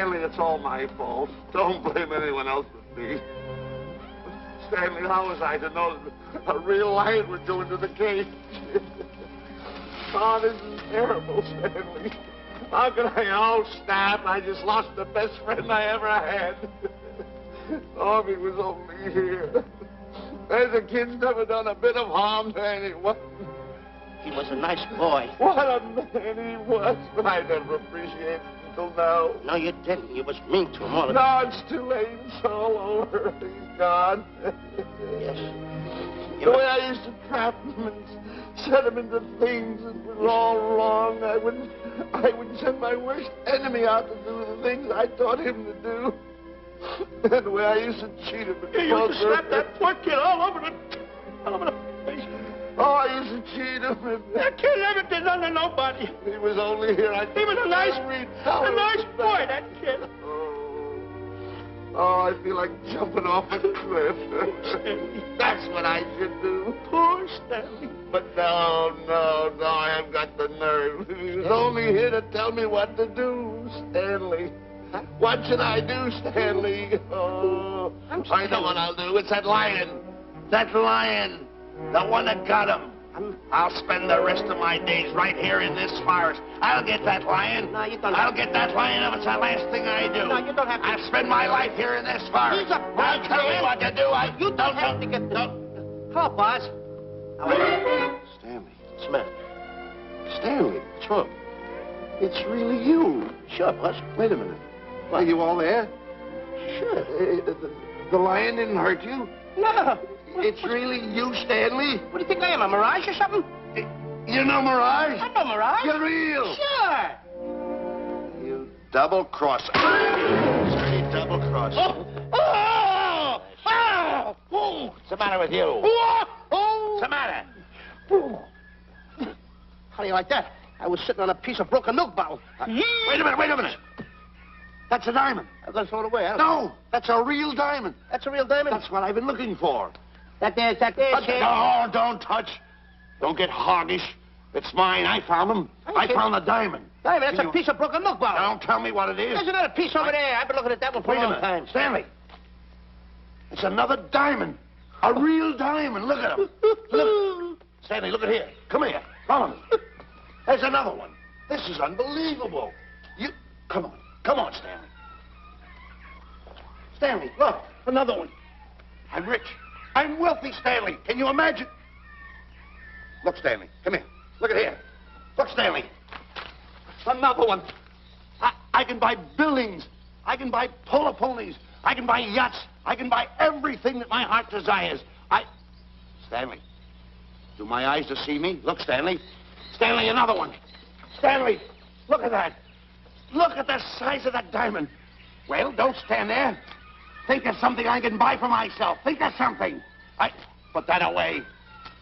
Stanley, it's all my fault. Don't blame anyone else but me. Stanley, how was I to know that a real lion would go into the cage? Oh, this is terrible, Stanley. How could I? Oh, snap. I just lost the best friend I ever had. Oh, if he was only here. The kid's never done a bit of harm to anyone. He was a nice boy. What a man he was, but I never appreciated it until now. No, you didn't. You was mean to him all the No, it's too late. It's all over. He's gone. Yes. The way I used to trap him and set him into things, it was all wrong. I would send my worst enemy out to do the things I taught him to do. And the way I used to cheat him. You used to slap that poor kid all over the face. Oh, I used to cheat him. That kid never did nothing to nobody. He was only here. He was a nice boy, that kid. Oh, I feel like jumping off a cliff. That's what I should do. Poor Stanley. But no, I haven't got the nerve. He was only here to tell me what to do, Stanley. Huh? What should I do, Stanley? Oh, I know what I'll do. It's that lion. That lion. The one that got him. I'll spend the rest of my days right here in this forest. I'll get that lion. No, you don't. I'll get that lion if it's the last thing I do. No, you don't have to. I'll spend my life here in this forest. He's a bad Now tell me man. what to do. You don't have to get the... Hello, boss. Stanley. Smith. Stanley. What's wrong? It's really you. Sure, boss. Wait a minute. Are you all there? Sure. The lion didn't hurt you? No. It's really you, Stanley? What do you think I am, a mirage or something? You know Mirage? I know mirage. You're real. Sure. You double-crosser. Dirty double-crosser. What's the matter with you? What's the matter? How do you like that? I was sitting on a piece of broken milk bottle. Wait a minute. That's a diamond. I'm going to throw it away. No, that's a real diamond. That's a real diamond? That's what I've been looking for. That there, Shemp. No, don't touch. Don't get hoggish. It's mine. I found them. I found the diamond. Diamond, that's a piece of broken milk bottle. Don't tell me what it is. There's another piece over there. I've been looking at that one for Wait a a long minute. time. Stanley. It's another diamond. A real diamond. Look at him. Look. Stanley, look at here. Come here. Follow me. There's another one. This is unbelievable. Come on, Stanley. Stanley, look. Another one. I'm rich. I'm wealthy, Stanley. Can you imagine? Look, Stanley. Come here. Look at here. Look, Stanley. Another one. I can buy buildings. I can buy polo ponies. I can buy yachts. I can buy everything that my heart desires. Stanley, do my eyes deceive me? Look, Stanley. Stanley, another one. Stanley, look at that. Look at the size of that diamond. Well, don't stand there. Think of something I can buy for myself. Think of something. Put that away.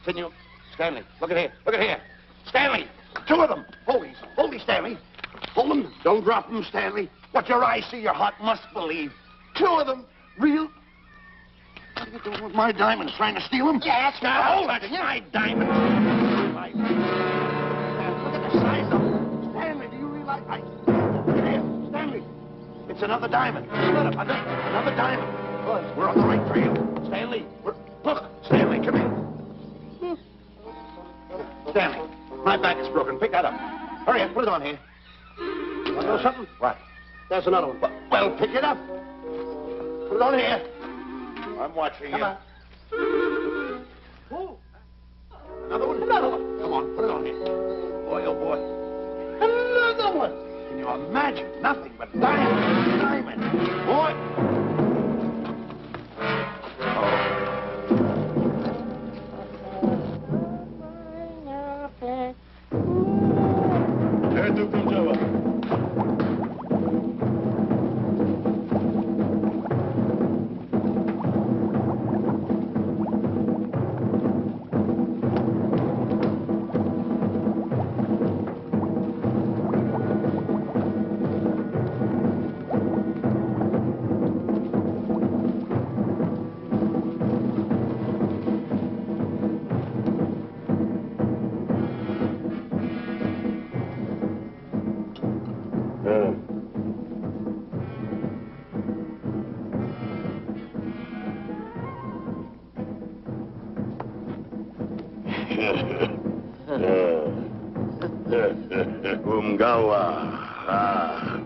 Can you... Stanley, look at here. Look at here. Stanley, two of them. Hold these, Stanley. Hold them. Don't drop them, Stanley. What your eyes see, your heart must believe. Two of them. Real... What are you doing with my diamonds? Trying to steal them? Yes, Now, hold it. My diamonds. Look at the size of them. Stanley, do you realize... Look at here. Stanley. It's another diamond. Another diamond. We're on the right trail. Stanley, look. Stanley, come here. Stanley, my back is broken. Pick that up. Hurry up. Put it on here. Want to know something? What? There's another one. Well, pick it up. Put it on here. I'm watching Come you. on. Another one? Another one. Come on, put it on here. Boy, oh boy. Another one. Can you imagine? Nothing but diamond. Boy. Umgawa. Ah.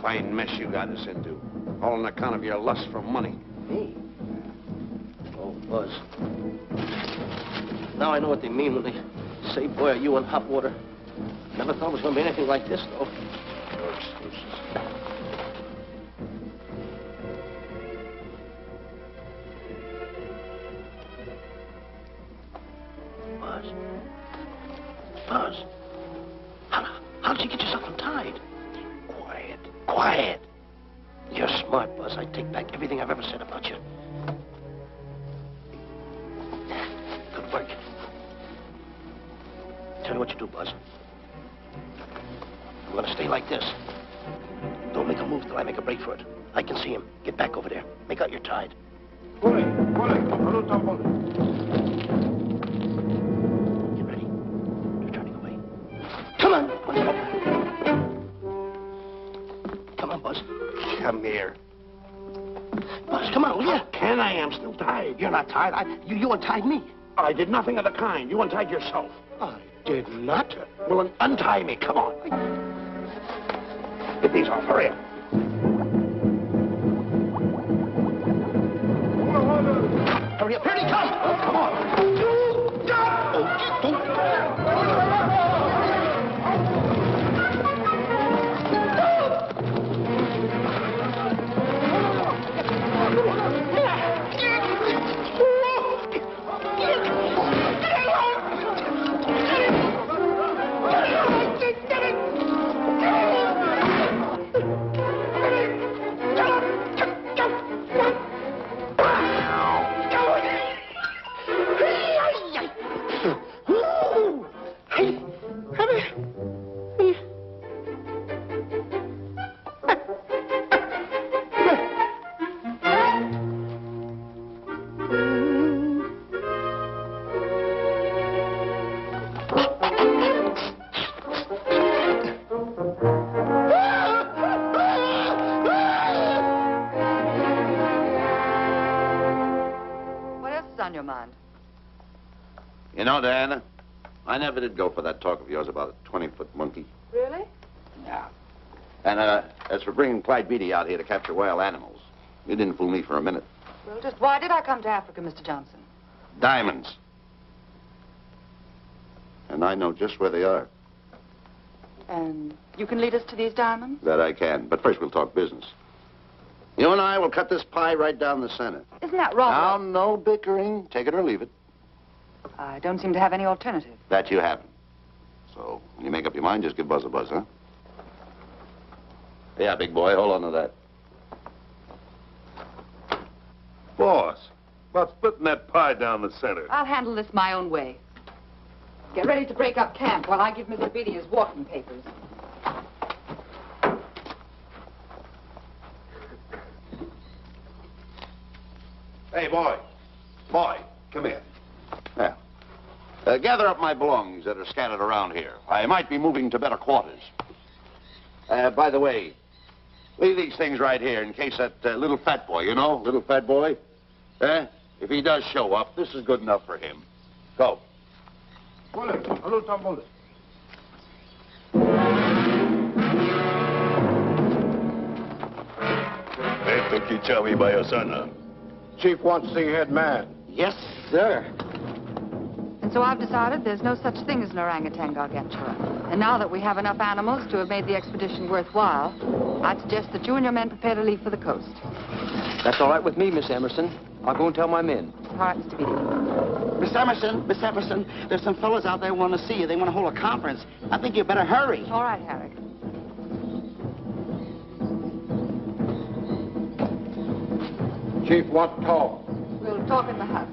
Fine mess you got us into. All on account of your lust for money. Me? Oh, Buzz. Now I know what they mean when they say, boy, are you in hot water. Never thought it was going to be anything like this, though. No excuses. Buzz. Buzz. How did you get yourself untied? Quiet. Quiet. You're smart, Buzz. I take back everything I've ever said about you. Good work. Tell me what you do, Buzz. I'm going to stay like this. Don't make a move till I make a break for it. I can see him. Get back over there. Make out you're tied. Get ready. You're turning away. Come on. Come on, Buzz. Come here. Buzz, come on, will you? Can I? I'm still tied. You're not tied. You untied me. I did nothing of the kind. You untied yourself. I did not. Well, then untie me. Come on. Get these off. Hurry up. Hurry up. Here he comes. Oh, come on. You know, Diana, I never did go for that talk of yours about a 20-foot monkey. Really? Yeah. And as for bringing Clyde Beatty out here to capture wild animals, you didn't fool me for a minute. Well, just why did I come to Africa, Mr. Johnson? Diamonds. And I know just where they are. And you can lead us to these diamonds? That I can. But first we'll talk business. You and I will cut this pie right down the center. Isn't that wrong? Now, no bickering. Take it or leave it. I don't seem to have any alternative. That you haven't. So, when you make up your mind, just give Buzz a buzz, huh? Yeah, big boy, hold on to that. Boss, about splitting that pie down the center. I'll handle this my own way. Get ready to break up camp while I give Mr. Beatty his walking papers. Hey, boy. Boy, come here. Yeah. Gather up my belongings that are scattered around here. I might be moving to better quarters. By the way, leave these things right here in case that little fat boy, you know, little fat boy, if he does show up, this is good enough for him. Go. Chief wants to see head man. Yes, sir. And so I've decided there's no such thing as an orangutan gargantua. And now that we have enough animals to have made the expedition worthwhile, I'd suggest that you and your men prepare to leave for the coast. That's all right with me, Miss Emerson. I'll go and tell my men. All right, Mr. Beatty. Miss Emerson, there's some fellas out there who want to see you. They want to hold a conference. I think you better hurry. All right, Harry. Chief wants to talk. We'll talk in the hut.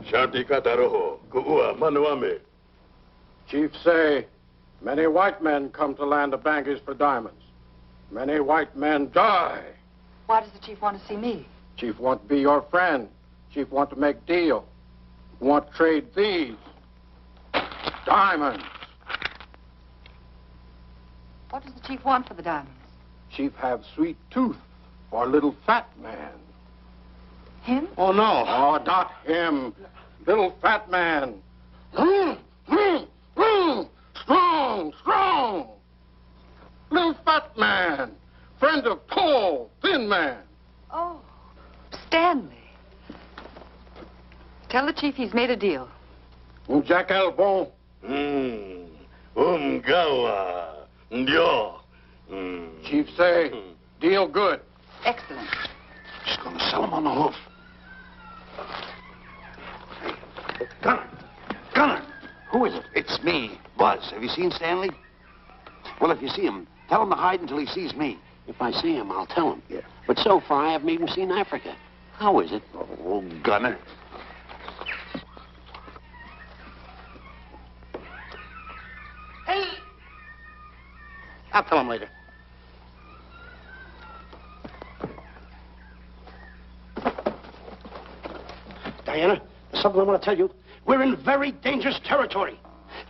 Shanti kataroho, kuua manuame. Chief say, many white men come to land of Bangers for diamonds. Many white men die. Why does the chief want to see me? Chief want to be your friend. Chief want to make deal. Want to trade these. Diamonds. What does the chief want for the diamonds? Chief have sweet tooth for little fat man. Him? Oh, no. Oh, not him. Little fat man. Strong, strong. Little fat man. Friend of tall, thin man. Oh, Stanley. Tell the chief he's made a deal. Jack Albon. Gawa. Ndio. Chief say, deal good. Excellent. She's going to sell him on the hoof. Hey, Gunner. Who is it? It's me, Buzz. Have you seen Stanley? Well, if you see him, tell him to hide until he sees me. If I see him, I'll tell him. Yeah. But so far, I haven't even seen Africa. How is it? Oh, Gunner. Hey! I'll tell him later. Diana, there's something I want to tell you. We're in very dangerous territory.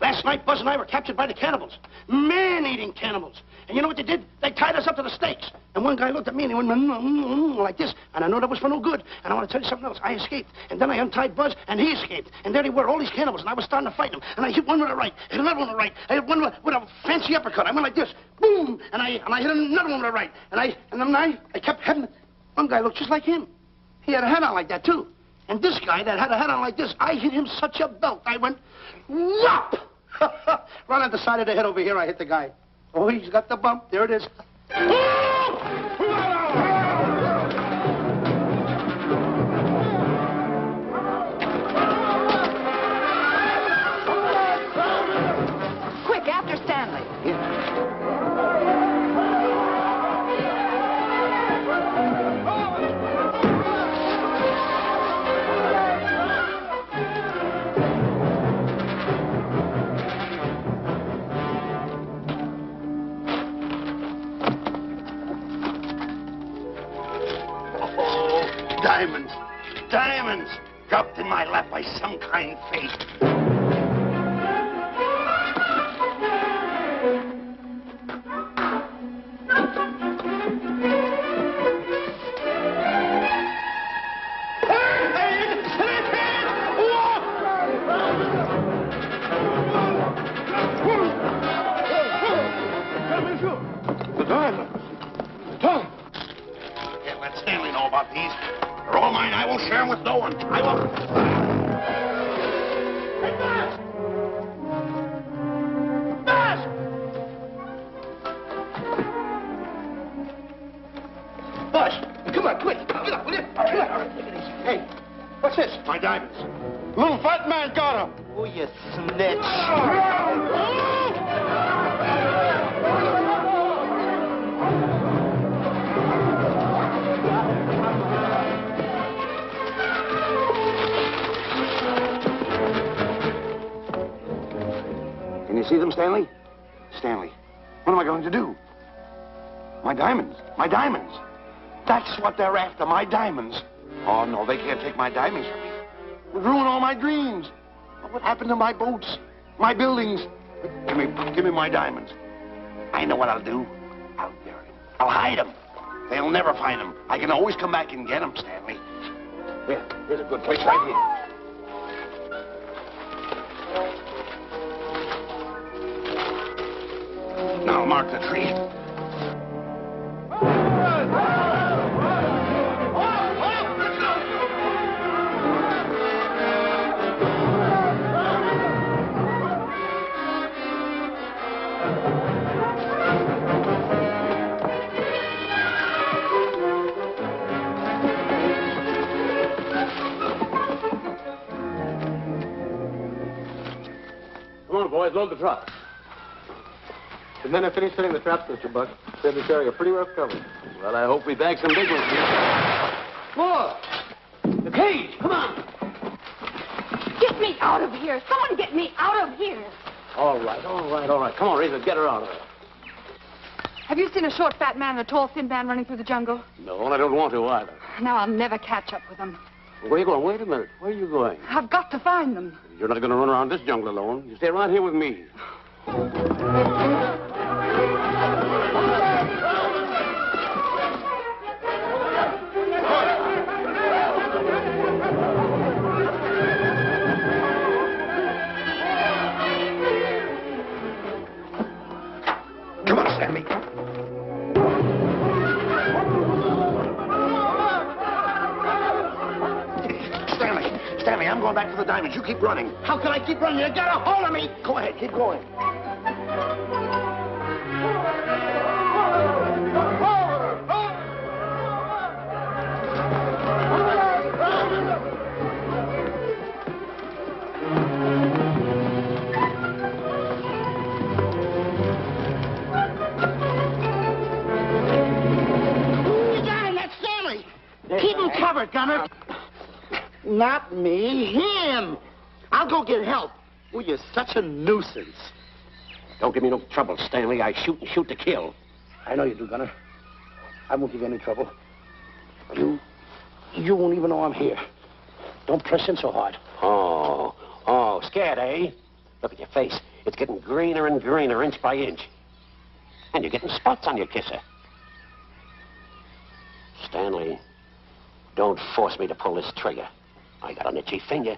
Last night, Buzz and I were captured by the cannibals. Man-eating cannibals. And you know what they did? They tied us up to the stakes. And one guy looked at me and he went like this. And I know that was for no good. And I want to tell you something else. I escaped. And then I untied Buzz and he escaped. And there they were, all these cannibals. And I was starting to fight them. And I hit one with a right. Hit another one with a right. I hit one with a fancy uppercut. I went like this. Boom! And I hit another one with a right. And then I kept hitting. One guy looked just like him. He had a hat on like that, too. And this guy that had a hat on like this, I hit him such a belt. I went, whop! Right on the side of the head over here, I hit the guy. Oh, he's got the bump. There it is. Quick, after Stanley. Diamonds. Diamonds. Dropped in my lap by some kind fate. The diamonds. Tom. Can't let Stanley know about these. They're all mine. I won't share them with no one. I won't. Hey, Buzz! Buzz! Buzz, come on, quick. Get up, will you? Come on. Take it easy. Hey, what's this? My diamonds. Little fat man got him. Oh, you snitch. Can you see them, Stanley? Stanley, what am I going to do? My diamonds. My diamonds. That's what they're after, my diamonds. Oh, no, they can't take my diamonds from me. It would ruin all my dreams. What happened to my boats? My buildings? Give me my diamonds. I know what I'll do. I'll bury them. I'll hide them. They'll never find them. I can always come back and get them, Stanley. Here, here's a good place right here. Now mark the tree. Come on, boys, load the truck. The men have finished setting the traps, Mr. Buck. Said we carry a pretty rough cover. Well, I hope we bag some big ones here. Look! The cage! Come on! Get me out of here. Someone get me out of here. All right. Come on, Razor, get her out of there. Have you seen a short, fat man and a tall, thin man running through the jungle? No, and I don't want to either. Now I'll never catch up with them. Where are you going? Wait a minute. Where are you going? I've got to find them. You're not going to run around this jungle alone. You stay right here with me. Come on, Stanley. Stanley, I'm going back for the diamonds. You keep running. How can I keep running? You got a hold of me. Go ahead, keep going. You got him. That's Stanley. Keep him covered, Gunner. Not me, him. I'll go get help. Oh, you're such a nuisance. Don't give me no trouble, Stanley. I shoot and shoot to kill. I know you do, Gunner. I won't give you any trouble. You won't even know I'm here. Don't press in so hard. Oh, scared, eh? Look at your face. It's getting greener and greener, inch by inch. And you're getting spots on your kisser. Stanley, don't force me to pull this trigger. I got an itchy finger.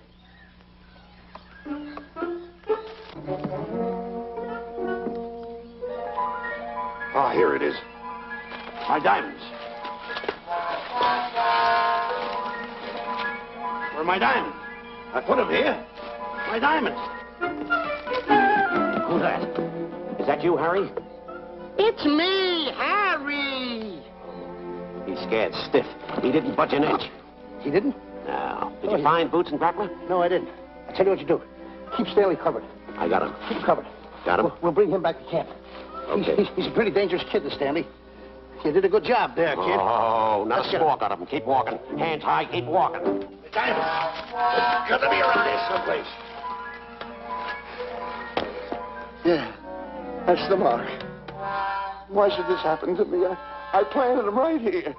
Ah, here it is. My diamonds. Where are my diamonds? I put them here. My diamonds. Who's that? Is that you, Harry? It's me, Harry. He's scared stiff. He didn't budge an inch. He didn't? No. Did you find Boots and Grappler? No, I didn't. I'll tell you what you do. Keep Stanley covered. I got him. Keep him covered. Got him? We'll bring him back to camp. Okay. He's a pretty dangerous kid, this Stanley. You did a good job there, kid. Oh, not Let's a get squawk out of him. Keep walking. Hands high, keep walking. The diamonds. It's got to be around here someplace. Yeah, that's the mark. Why should this happen to me? I planted them right here.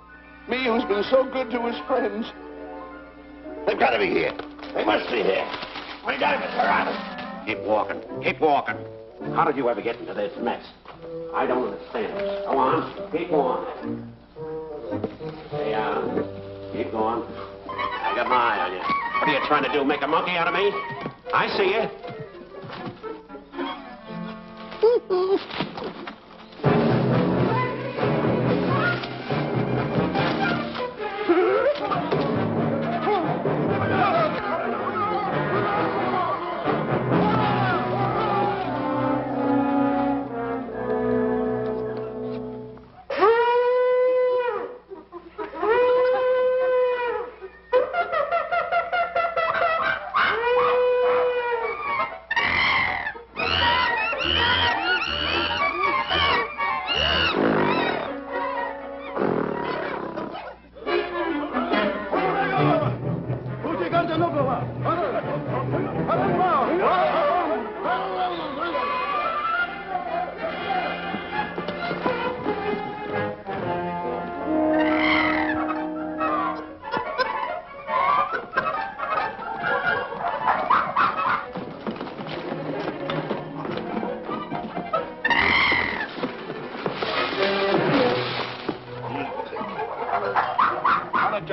Me, who's been so good to his friends. They've got to be here. They must be here. My diamonds are out. Keep walking. Keep walking. How did you ever get into this mess? I don't understand this. Go on. Keep on. Stay on. Keep going. I got my eye on you. What are you trying to do? Make a monkey out of me? I see you.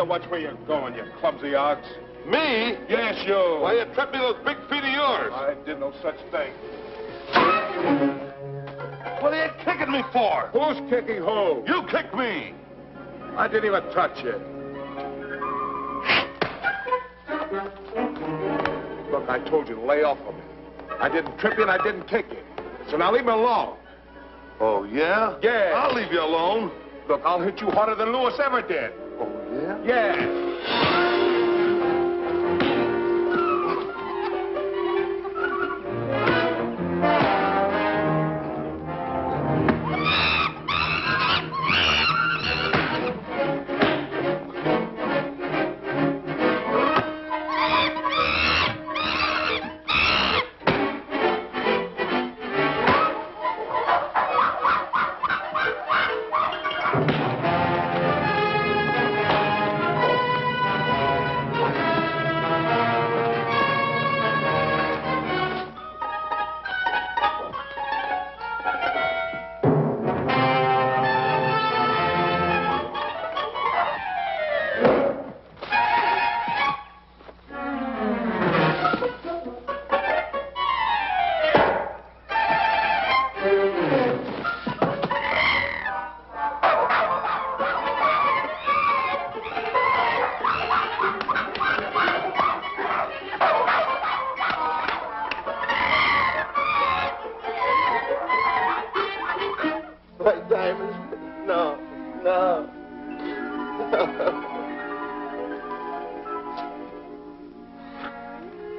Watch where you're going, you clumsy ox. Me? Yes, you. Why, you tripped me with those big feet of yours. I did no such thing. What are you kicking me for? Who's kicking who? You kicked me. I didn't even touch you. Look, I told you to lay off of me. I didn't trip you and I didn't kick you. So now leave me alone. Oh, yeah? Yeah. I'll leave you alone. Look, I'll hit you harder than Lewis ever did. Oh, yeah? Yeah.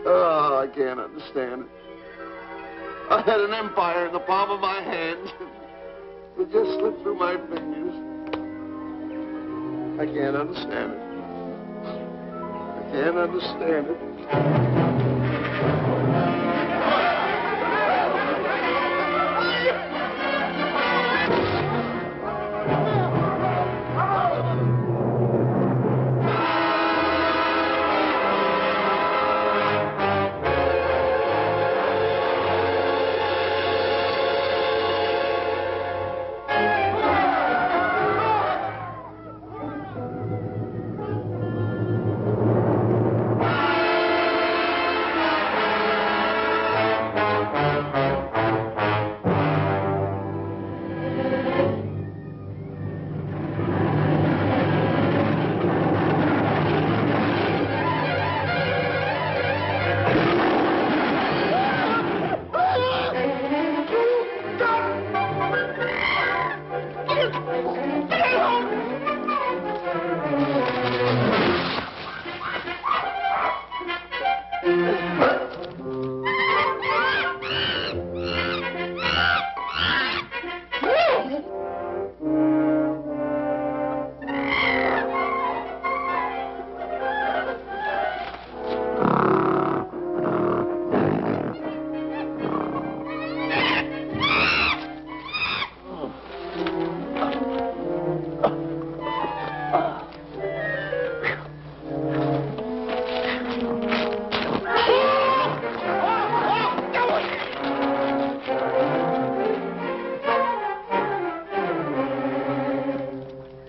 Oh, I can't understand it. I had an empire in the palm of my hand. It just slipped through my fingers. I can't understand it. I can't understand it.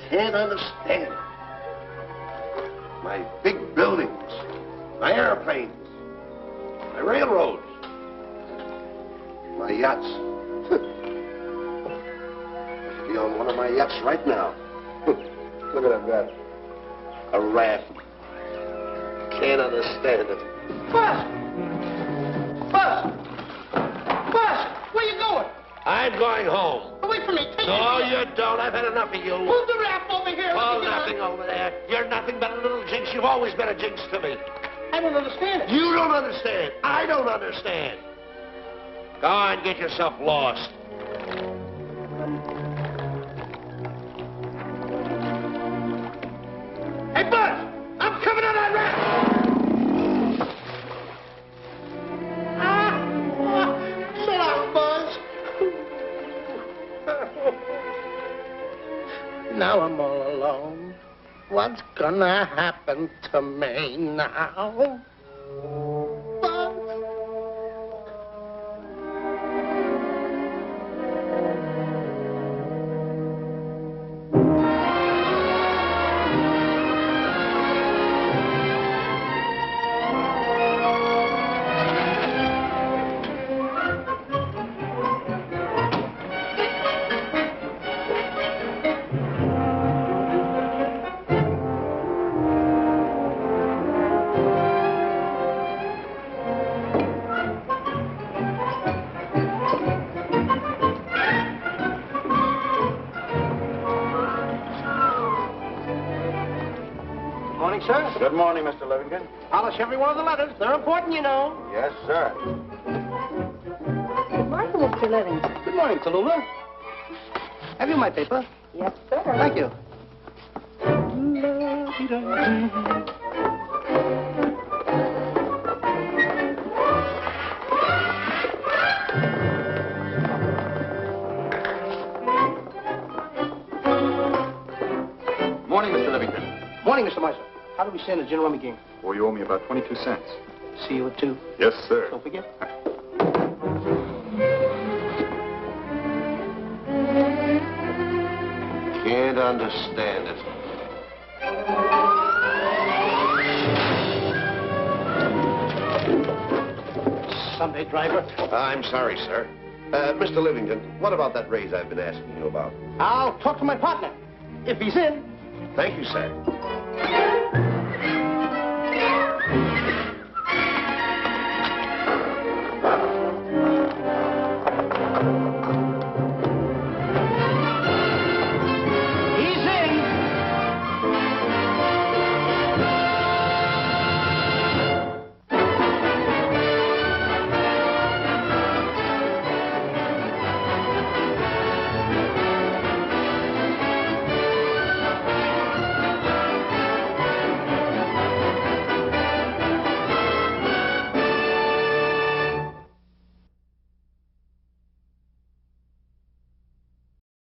Can't understand. My big buildings, my airplanes, my railroads, my yachts. Be on one of my yachts right now. Look at I've got a raft. Can't understand it. Buzz! Buzz! Buzz! Where you going? I'm going home. Wait for me. Take No, me. you don't. I've had enough of you. Move the raft over here. Oh, nothing over there. You're nothing but a little jinx. You've always been a jinx to me. I don't understand it. You don't understand. I don't understand. Go on, get yourself lost. Hey, Buzz! I'm coming on that raft! So long, Buzz. Now I'm all alone. What's gonna happen to me now? Buzz? Sir? Good morning, Mr. Livington. Polish every one of the letters. They're important, you know. Yes, sir. Good morning, Mr. Livington. Good morning, Tallulah. Have you my paper? Yes, sir. Thank you. Morning, Mr. Livington. Morning, Mr. Marshall. How do we stand the gin rummy game? Well, you owe me about 22 cents. See you at 2. Yes, sir. Don't forget. Can't understand it. Sunday driver. I'm sorry, sir. Mr. Livington, what about that raise I've been asking you about? I'll talk to my partner. If he's in. Thank you, sir.